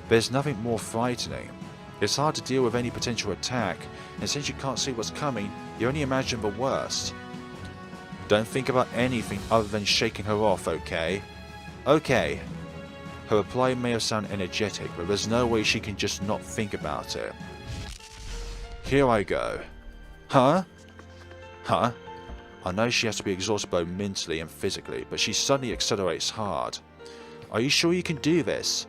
There's nothing more frightening. It's hard to deal with any potential attack, and since you can't see what's coming, you only imagine the worst. Don't think about anything other than shaking her off, okay? Okay. Her reply may have sounded energetic, but there's no way she can just not think about it. Here I go. Huh? Huh? I know she has to be exhausted both mentally and physically, but she suddenly accelerates hard. Are you sure you can do this?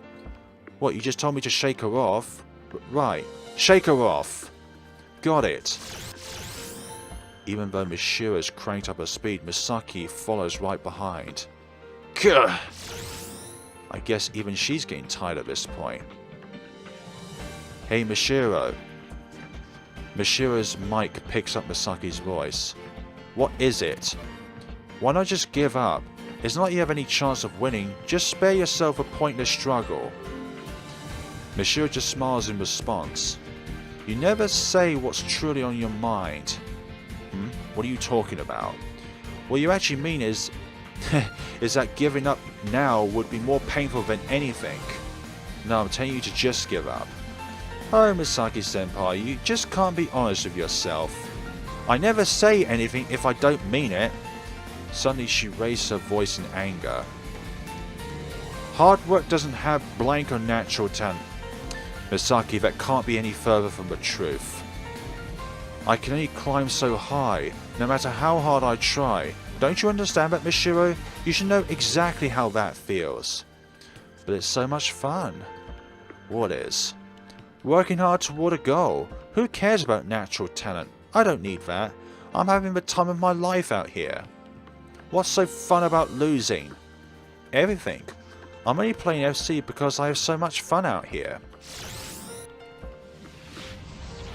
What, you just told me to shake her off? Right, shake her off. Got it. Even though Mashiro's cranked up her speed, Misaki follows right behind. Gah! I guess even she's getting tired at this point. Hey Mashiro. Mashiro's mic picks up Misaki's voice. What is it? Why not just give up? It's not like you have any chance of winning, just spare yourself a pointless struggle. Mashiro just smiles in response. You never say what's truly on your mind. What are you talking about? What you actually mean is that giving up now would be more painful than anything. No, I'm telling you to just give up. Oh, Misaki-senpai, you just can't be honest with yourself. I never say anything if I don't mean it. Suddenly she raised her voice in anger. Hard work doesn't have blank or natural talent. Misaki, that can't be any further from the truth. I can only climb so high, no matter how hard I try. Don't you understand that, Mashiro? You should know exactly how that feels. But it's so much fun. What is? Working hard toward a goal. Who cares about natural talent? I don't need that. I'm having the time of my life out here. What's so fun about losing? Everything. I'm only playing FC because I have so much fun out here.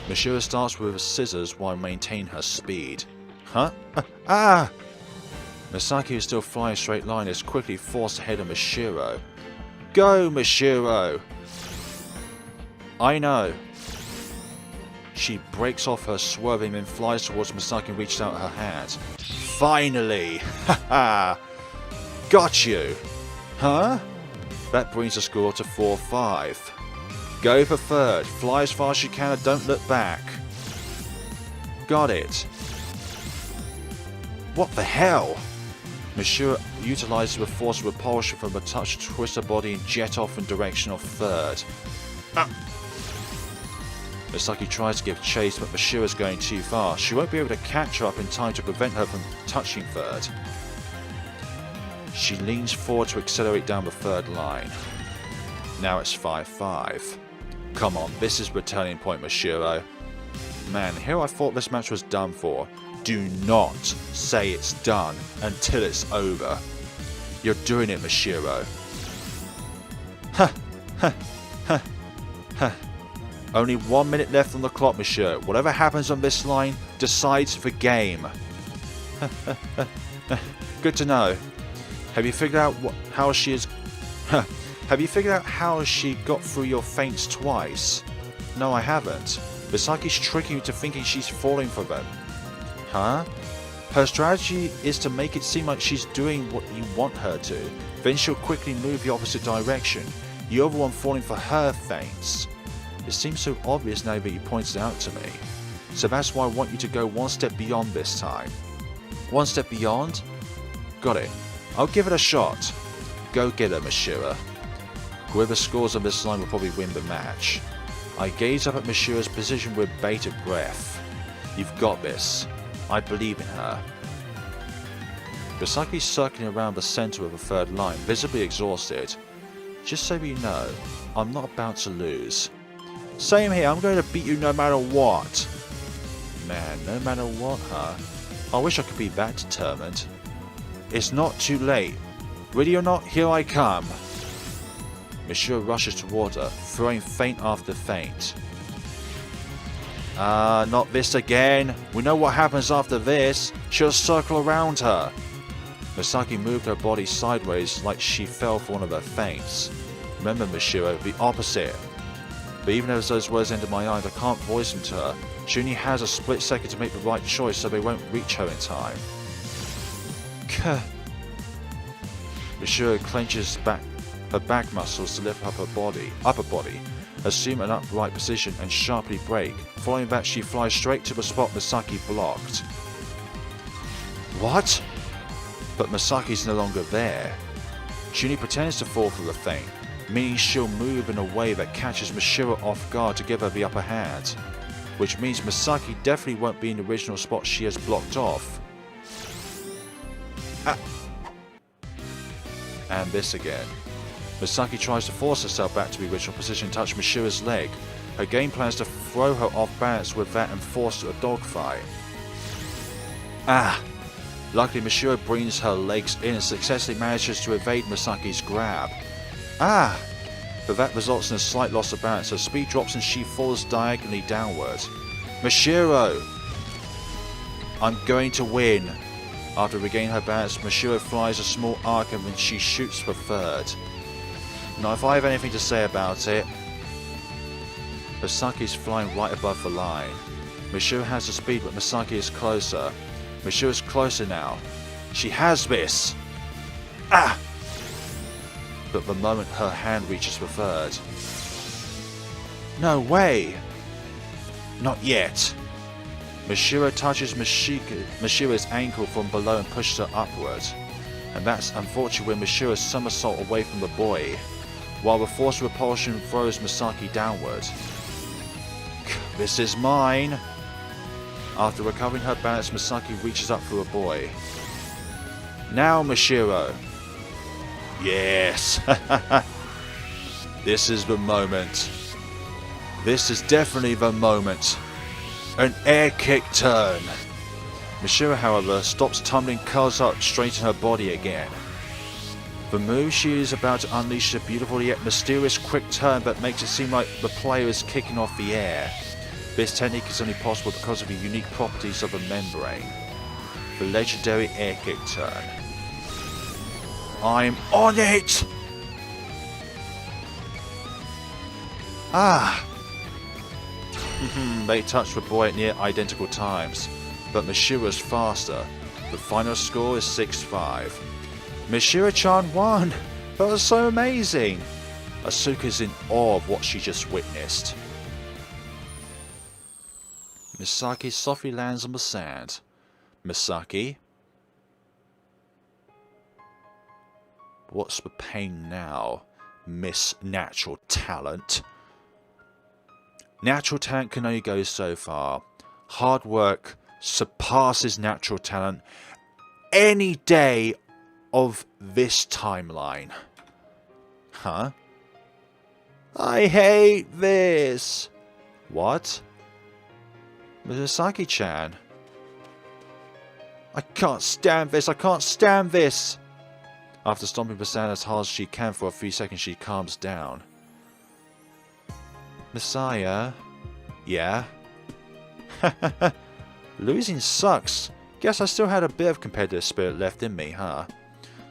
Mashiro starts with scissors while maintaining her speed. Huh? Ah! Misaki, who's still flying a straight line, is quickly forced ahead of Mashiro. Go, Mashiro! I know. She breaks off her swerving and flies towards Misaki and reaches out her hand. Finally! Haha! Got you! Huh? That brings the score to 4-5. Go for third. Fly as fast as you can and don't look back. Got it. What the hell? Mashiro utilizes the force of repulsion from a touch to twist her body and jet off in direction of third. Misaki tries to give chase, but Mashiro is going too fast. She won't be able to catch her up in time to prevent her from touching third. She leans forward to accelerate down the third line. Now it's 5-5. Come on, this is the turning point, Mashiro. Man, here I thought this match was done for. Do not say it's done until it's over. You're doing it, Mashiro. Only 1 minute left on the clock, Mashiro. Whatever happens on this line decides the game. Good to know. Have you figured out how she is? Have you figured out how she got through your feints twice? No, I haven't. Misaki's tricking you to thinking she's falling for them. Huh? Her strategy is to make it seem like she's doing what you want her to. Then she'll quickly move the opposite direction. You're the one falling for her feints. It seems so obvious now that you pointed it out to me. So that's why I want you to go one step beyond this time. One step beyond? Got it. I'll give it a shot. Go get her, Mashiro. Whoever scores on this line will probably win the match. I gaze up at Mashiro's position with bated breath. You've got this. I believe in her. Misaki's circling around the center of the third line, visibly exhausted. Just so you know, I'm not about to lose. Same here, I'm going to beat you no matter what. Man, no matter what, huh? I wish I could be that determined. It's not too late. Ready or not, here I come. Mashiro rushes toward her, throwing feint after feint. Not this again. We know what happens after this. She'll circle around her. Misaki moved her body sideways like she fell for one of her feints. Remember, Mashiro, the opposite. But even as those words enter my eyes, I can't voice them to her. She only has a split second to make the right choice, so they won't reach her in time. Mashiro clenches her back muscles to lift up her upper body, assume an upright position and sharply brake. Following that, she flies straight to the spot Misaki blocked. What? But Misaki's no longer there. She only pretends to fall for the feint, meaning she'll move in a way that catches Mashiro off guard to give her the upper hand. Which means Misaki definitely won't be in the original spot she has blocked off. And this again. Misaki tries to force herself back to the original position and touch Mashiro's leg. Her game plan is to throw her off balance with that and force a dogfight. Luckily Mashiro brings her legs in and successfully manages to evade Misaki's grab. But that results in a slight loss of balance. Her speed drops and she falls diagonally downward. Mashiro! I'm going to win. After regaining her balance, Mashiro flies a small arc and then she shoots for third. Now if I have anything to say about it, Misaki is flying right above the line. Mashiro has the speed but Misaki is closer. Mashiro is closer now. She has this! But the moment her hand reaches for third. No way! Not yet. Mashiro touches Mashiro's ankle from below and pushes her upward. And that's unfortunately when Mashiro somersault away from the boy, while the force of repulsion throws Misaki downward. This is mine! After recovering her balance, Misaki reaches up for a boy. Now Mashiro! Yes! This is the moment. This is definitely the moment. An air kick turn. Mashiro, however, stops tumbling, curls up, straighten her body again. The move she is about to unleash is a beautiful yet mysterious quick turn that makes it seem like the player is kicking off the air. This technique is only possible because of the unique properties of the membrane. The legendary air kick turn. I'm on it! They touched the boy at near identical times, but Mashiro's faster. The final score is 6-5. Mashiro-chan won! That was so amazing! Asuka's in awe of what she just witnessed. Misaki softly lands on the sand. Misaki? What's the pain now, Miss Natural Talent? Natural talent can only go so far. Hard work surpasses natural talent any day of this timeline. Huh? I hate this! What? Misaki-chan? I can't stand this, I can't stand this! After stomping the sand as hard as she can for a few seconds, she calms down. Masaya? Yeah? Losing sucks. Guess I still had a bit of competitive spirit left in me, huh?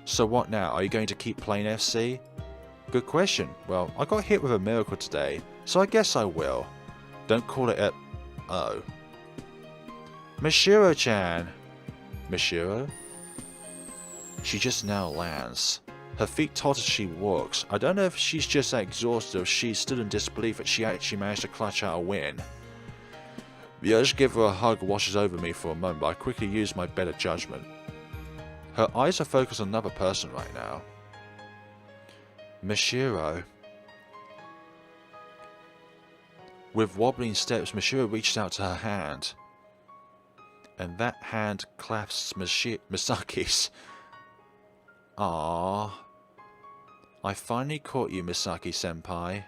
So what now? Are you going to keep playing FC? Good question. Well, I got hit with a miracle today, so I guess I will. Don't call it a... Oh. Mashiro-chan. Mashiro? She just now lands. Her feet totter as she walks. I don't know if she's just exhausted or she's still in disbelief that she actually managed to clutch out a win. The urge to give her a hug washes over me for a moment, but I quickly use my better judgment. Her eyes are focused on another person right now. Mashiro. With wobbling steps, Mashiro reaches out to her hand. And that hand clasps Misaki's. Ah, I finally caught you, Misaki-senpai.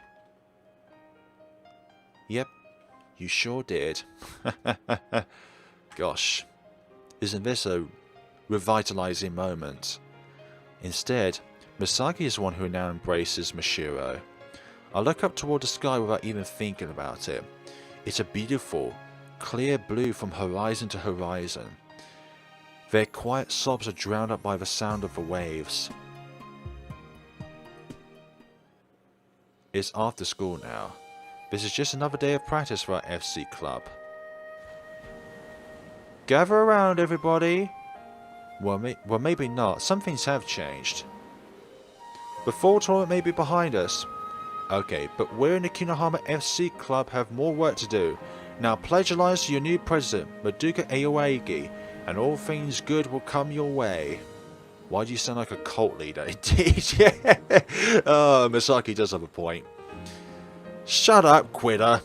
Yep, you sure did. Gosh, isn't this a revitalizing moment? Instead, Misaki is the one who now embraces Mashiro. I look up toward the sky without even thinking about it. It's a beautiful, clear blue from horizon to horizon. Their quiet sobs are drowned out by the sound of the waves. It's after school now. This is just another day of practice for our FC club. Gather around, everybody! Well, maybe not. Some things have changed. The fall tournament may be behind us. Okay, but we in the Kinohama FC club have more work to do. Now pledge allegiance to your new president, Madoka Aoyagi, and all things good will come your way. Why do you sound like a cult leader? Indeed, yeah. Oh, Misaki does have a point. Shut up, quitter.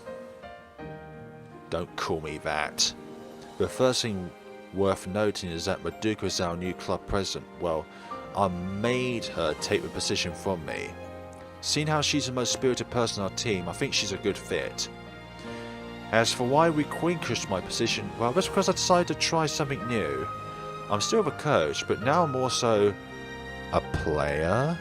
Don't call me that. The first thing worth noting is that Madoka is our new club president. Well, I made her take the position from me. Seeing how she's the most spirited person on our team, I think she's a good fit. As for why we relinquished my position, well, that's because I decided to try something new. I'm still the coach, but now I'm more so a player?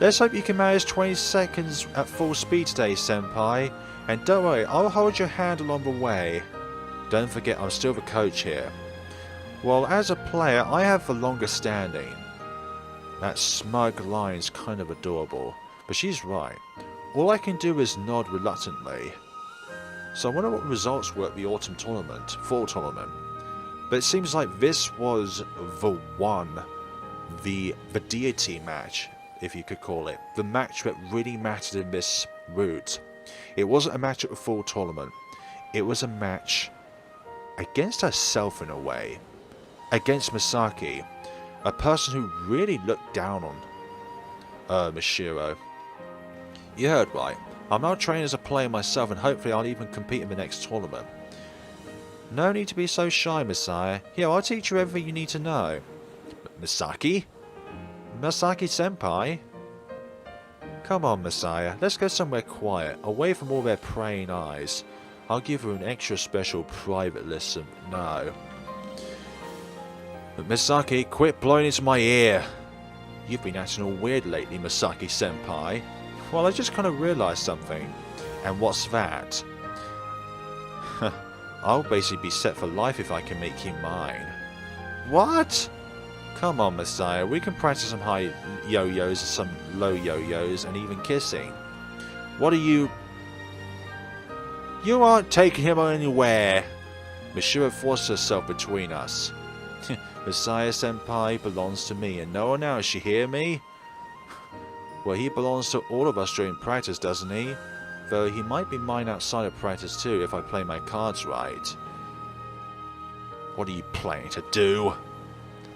Let's hope you can manage 20 seconds at full speed today, senpai. And don't worry, I'll hold your hand along the way. Don't forget, I'm still the coach here. Well, as a player, I have the longest standing. That smug line's kind of adorable, but she's right. All I can do is nod reluctantly. So I wonder what results were at the autumn tournament, fall tournament. But it seems like this was the one, the deity match, if you could call it. The match that really mattered in this route. It wasn't a match at the fall tournament. It was a match against herself in a way. Against Misaki. A person who really looked down on Mashiro. You heard right. I'm now trained as a player myself, and hopefully I'll even compete in the next tournament. No need to be so shy, Masaya. Here, I'll teach you everything you need to know. Misaki? Misaki-senpai? Come on, Masaya. Let's go somewhere quiet, away from all their praying eyes. I'll give you an extra special private lesson. No. But Misaki, quit blowing into my ear. You've been acting all weird lately, Misaki-senpai. Well, I just kind of realised something. And what's that? I'll basically be set for life if I can make him mine. What? Come on, Masaya. We can practice some high yo-yos, some low yo-yos, and even kissing. What are you... You aren't taking him anywhere. Mashiro forced herself between us. Masaya Senpai belongs to me and no one else, you hear me? Well, he belongs to all of us during practice, doesn't he? Though he might be mine outside of practice too if I play my cards right. What are you planning to do?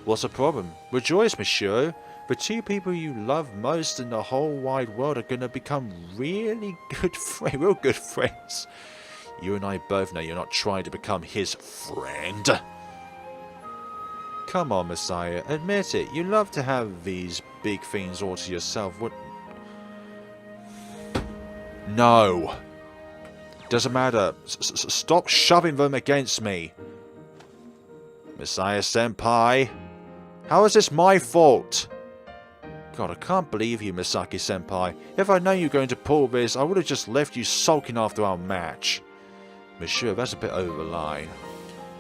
What's the problem? Rejoice, Mashiro. The two people you love most in the whole wide world are going to become really good friends, real good friends. You and I both know you're not trying to become his friend. Come on, Masaya, admit it. You love to have these big things all to yourself. What? No. Doesn't matter. Stop shoving them against me. Masaya Senpai. How is this my fault? God, I can't believe you, Misaki Senpai. If I'd known you were going to pull this, I would have just left you sulking after our match. Mashiro, that's a bit over the line.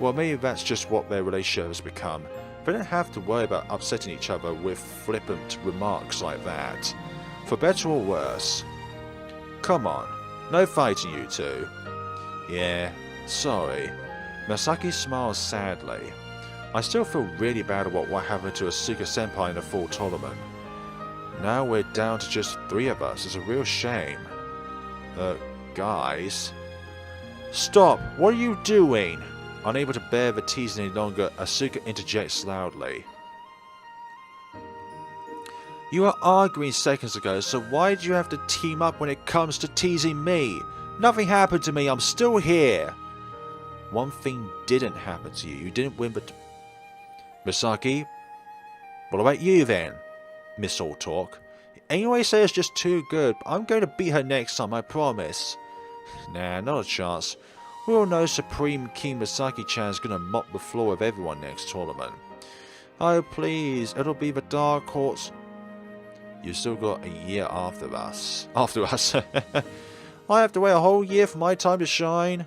Well, maybe that's just what their relationship has become. They don't have to worry about upsetting each other with flippant remarks like that. For better or worse. Come on, no fighting you two. Yeah, sorry. Misaki smiles sadly. I still feel really bad about what happened to Asuka Senpai in the fall tournament. Now we're down to just 3 of us. It's a real shame. Guys. Stop! What are you doing? Unable to bear the teasing any longer, Asuka interjects loudly. You were arguing seconds ago, so why do you have to team up when it comes to teasing me? Nothing happened to me, I'm still here. One thing didn't happen to you. You didn't win, but... Misaki? What about you then? Miss All Talk. Anyway, say it's just too good, but I'm going to beat her next time, I promise. Nah, not a chance. We all know Supreme King Misaki-chan is going to mop the floor of everyone next tournament. Oh please, it'll be the Dark Horse. You've still got a year after us. After us. I have to wait a whole year for my time to shine.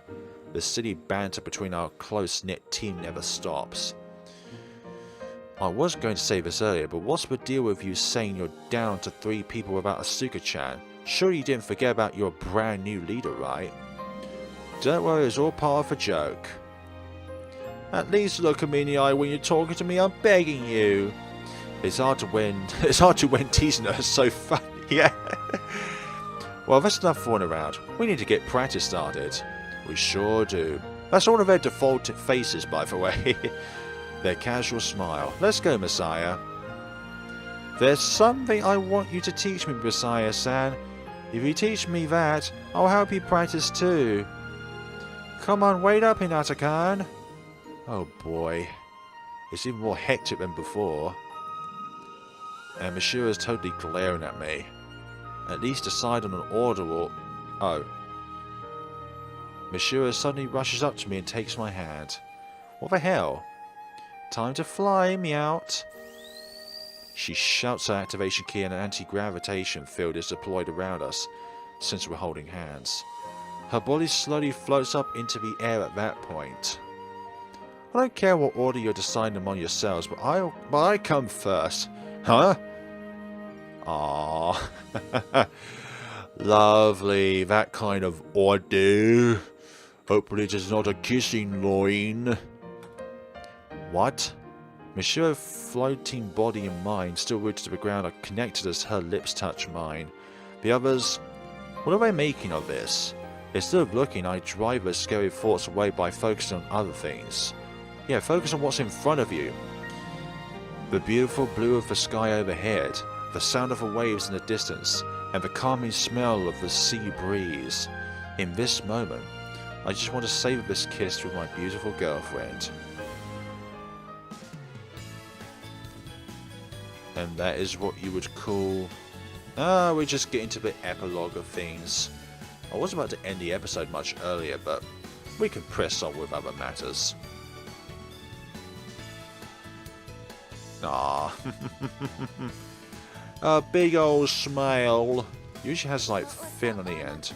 The silly banter between our close-knit team never stops. I was going to say this earlier, but what's the deal with you saying you're down to 3 people without Asuka-chan? Surely you didn't forget about your brand new leader, right? Don't worry, it's all part of a joke. At least look at me in the eye when you're talking to me, I'm begging you. It's hard to win teasing her, so funny, yeah. Well, that's enough fooling around. We need to get practice started. We sure do. That's all of their default faces, by the way. Their casual smile. Let's go, Masaya. There's something I want you to teach me, Masaya-san. If you teach me that, I'll help you practice too. Come on, wait up, Hinata-kan. Oh boy. It's even more hectic than before. And Mashiro is totally glaring at me. At least decide on an order or... Oh. Mashiro suddenly rushes up to me and takes my hand. What the hell? Time to fly me out. She shouts her activation key and an anti-gravitation field is deployed around us, since we're holding hands. Her body slowly floats up into the air at that point. I don't care what order you're deciding among yourselves, but I come first. Huh? Aww. Lovely, that kind of order. Hopefully it is not a kissing line. What? Mashiro's floating body and mind, still rooted to the ground, are connected as her lips touch mine. The others... What are they making of this? Instead of looking, I drive those scary thoughts away by focusing on other things. Yeah, focus on what's in front of you. The beautiful blue of the sky overhead, the sound of the waves in the distance, and the calming smell of the sea breeze. In this moment, I just want to savor this kiss with my beautiful girlfriend. And that is what you would call... we're just getting to the epilogue of things. I was about to end the episode much earlier, but we can press on with other matters. Ah, a big old smile. Usually has like fin on the end.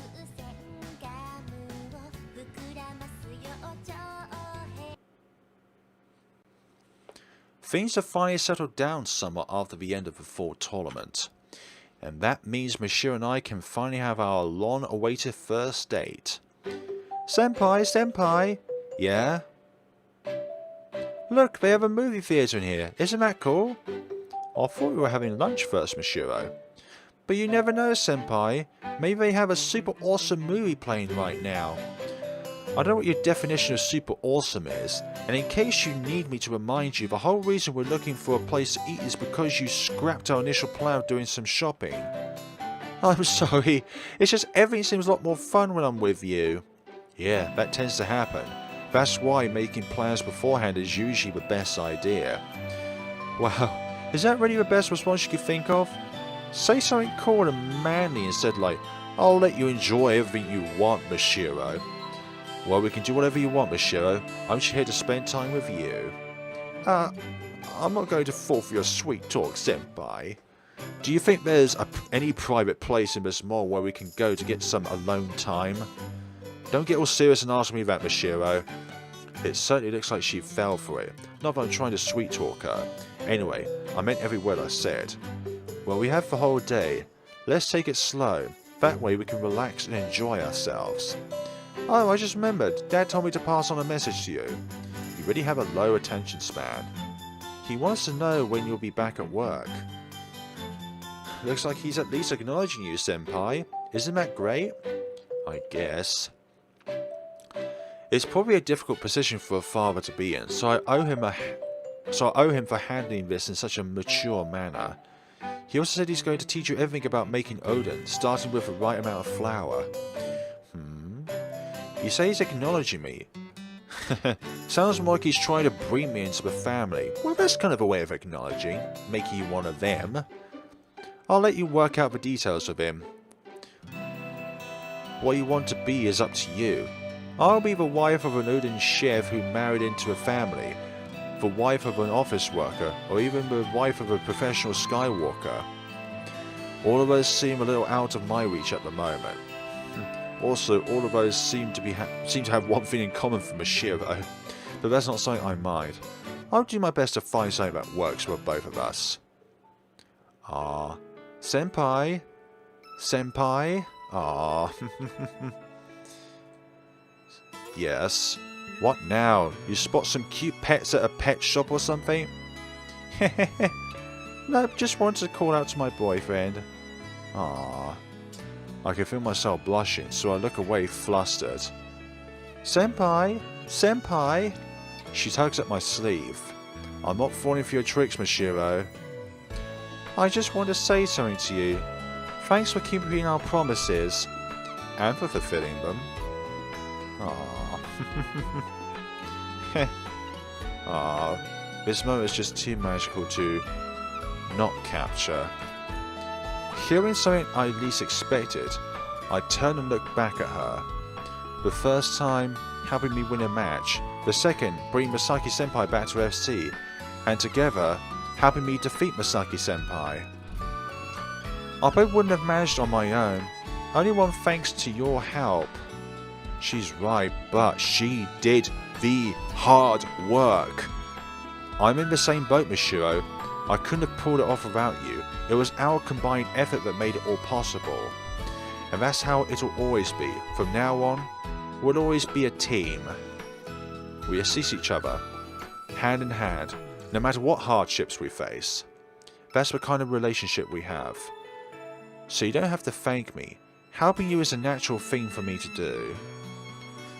Things have finally settled down somewhat after the end of the fall tournament. And that means Mashiro and I can finally have our long-awaited first date. Senpai, senpai! Yeah? Look, they have a movie theatre in here. Isn't that cool? I thought we were having lunch first, Mashiro. But you never know, Senpai. Maybe they have a super awesome movie playing right now. I don't know what your definition of super awesome is, and in case you need me to remind you, the whole reason we're looking for a place to eat is because you scrapped our initial plan of doing some shopping. I'm sorry, it's just everything seems a lot more fun when I'm with you. Yeah, that tends to happen. That's why making plans beforehand is usually the best idea. Wow, is that really the best response you could think of? Say something cool and manly instead, like, I'll let you enjoy everything you want, Mashiro. Well, we can do whatever you want, Mashiro. I'm just here to spend time with you. I'm not going to fall for your sweet talk, Senpai. Do you think there's any private place in this mall where we can go to get some alone time? Don't get all serious and ask me that, Mashiro. It certainly looks like she fell for it. Not that I'm trying to sweet talk her. Anyway, I meant every word I said. Well, we have the whole day. Let's take it slow. That way we can relax and enjoy ourselves. Oh, I just remembered. Dad told me to pass on a message to you. You really have a low attention span. He wants to know when you'll be back at work. Looks like he's at least acknowledging you, Senpai. Isn't that great? I guess. It's probably a difficult position for a father to be in, so I owe him for handling this in such a mature manner. He also said he's going to teach you everything about making Oden, starting with the right amount of flour. You say he's acknowledging me. Sounds more like he's trying to bring me into the family. Well, that's kind of a way of acknowledging, making you one of them. I'll let you work out the details of him. What you want to be is up to you. I'll be the wife of an Oden chef who married into a family, the wife of an office worker, or even the wife of a professional skywalker. All of those seem a little out of my reach at the moment. Also, all of those seem to have one thing in common for Mashiro, but that's not something I mind. I'll do my best to find something that works for both of us. Ah, Senpai? Senpai? Ah. Yes. What now? You spot some cute pets at a pet shop or something? Nope, just wanted to call out to my boyfriend. Ah. I can feel myself blushing, so I look away flustered. Senpai? Senpai? She tugs at my sleeve. I'm not falling for your tricks, Mashiro. I just want to say something to you. Thanks for keeping our promises. And for fulfilling them. Aww. Aww. This moment is just too magical to not capture. Hearing something I least expected, I turn and look back at her. The first time, helping me win a match. The second, bringing Misaki Senpai back to FC. And together, helping me defeat Misaki Senpai. I probably wouldn't have managed on my own. Only one thanks to your help. She's right, but she did the hard work. I'm in the same boat, Mashiro. I couldn't have pulled it off without you. It was our combined effort that made it all possible. And that's how it'll always be. From now on, we'll always be a team. We assist each other, hand in hand, no matter what hardships we face. That's the kind of relationship we have. So you don't have to thank me. Helping you is a natural thing for me to do.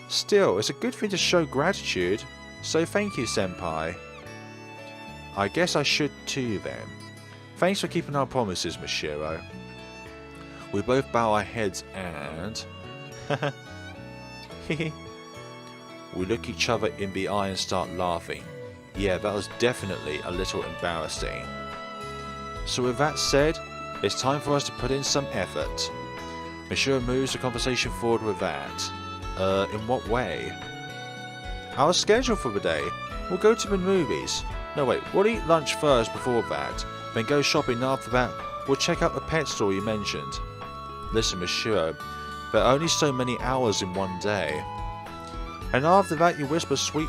Still, it's a good thing to show gratitude, so thank you, Senpai. I guess I should too then. Thanks for keeping our promises, Mashiro. We both bow our heads and... we look each other in the eye and start laughing. Yeah, that was definitely a little embarrassing. So with that said, it's time for us to put in some effort. Mashiro moves the conversation forward with that. In what way? Our schedule for the day. We'll go to the movies. No wait, we'll eat lunch first before that. Then go shopping after that. We'll check out the pet store you mentioned. Listen, Mashiro, there are only so many hours in one day. And after that you whisper sweet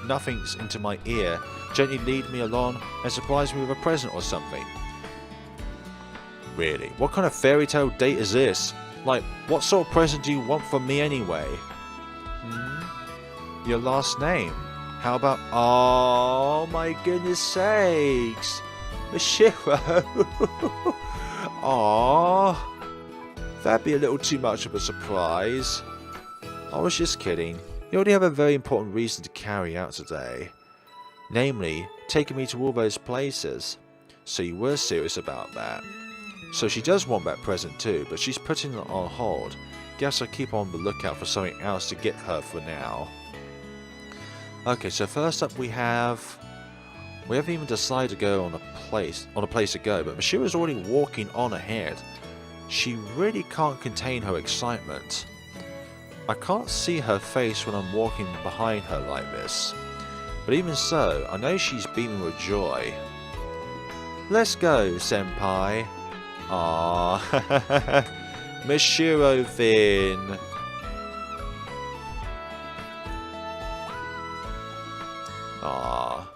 nothings into my ear, gently lead me along and surprise me with a present or something. Really, what kind of fairy tale date is this? Like, what sort of present do you want from me anyway? Your last name? How about... Oh my goodness sakes! Mashiro! Aww. That'd be a little too much of a surprise. I was just kidding. You already have a very important reason to carry out today. Namely, taking me to all those places. So you were serious about that. So she does want that present too, but she's putting it on hold. Guess I'll keep on the lookout for something else to get her for now. Okay, so first up we haven't even decided to go on a place to go, but Mashiro's already walking on ahead. She really can't contain her excitement. I can't see her face when I'm walking behind her like this. But even so, I know she's beaming with joy. Let's go, senpai. Aww. Mashiro Finn. Aww.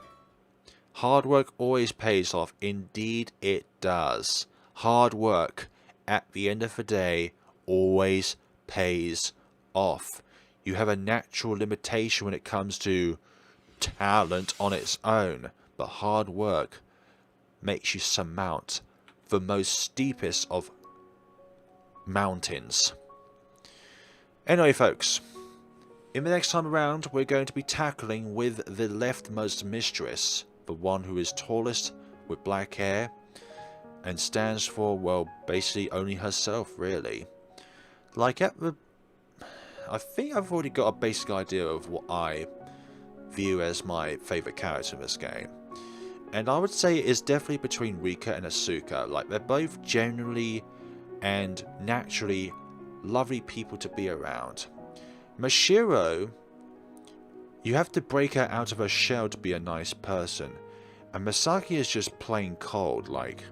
Hard work always pays off. Indeed it does. Hard work, at the end of the day, always pays off. You have a natural limitation when it comes to talent on its own, but hard work makes you surmount the most steepest of mountains. Anyway folks, in the next time around we're going to be tackling with the leftmost mistress, the one who is tallest with black hair and stands for, well, basically only herself really. Like I think I've already got a basic idea of what I view as my favourite character in this game. And I would say it is definitely between Rika and Asuka. Like, they're both genuinely and naturally lovely people to be around. Mashiro, you have to break her out of her shell to be a nice person. And Misaki is just plain cold. Like,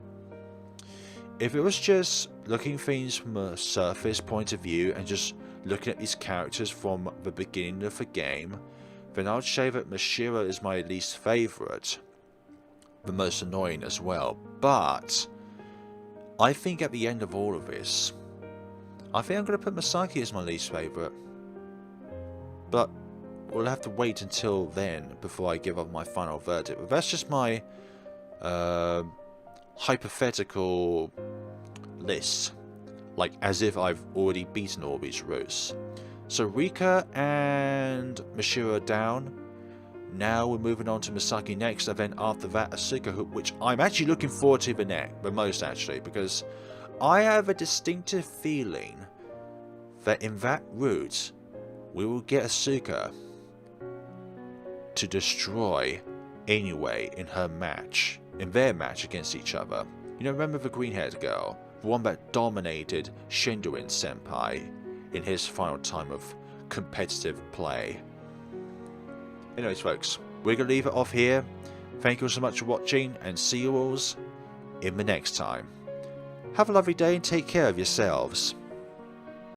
if it was just looking things from a surface point of view and just looking at these characters from the beginning of the game, then I would say that Mashiro is my least favourite. The most annoying as well. But I think at the end of all of this, I think I'm going to put Misaki as my least favourite. But we'll have to wait until then before I give up my final verdict. But that's just my hypothetical list. Like, as if I've already beaten all these routes. So Rika and Mashiro are down. Now we're moving on to Misaki next, and then after that Asuka, which I'm actually looking forward to the most actually, because I have a distinctive feeling that in that route we will get Asuka to destroy Inoue in their match against each other. You know, remember the green-haired girl? The one that dominated Shindoin Senpai in his final time of competitive play. Anyways folks, we're going to leave it off here. Thank you all so much for watching, and see you all in the next time. Have a lovely day and take care of yourselves.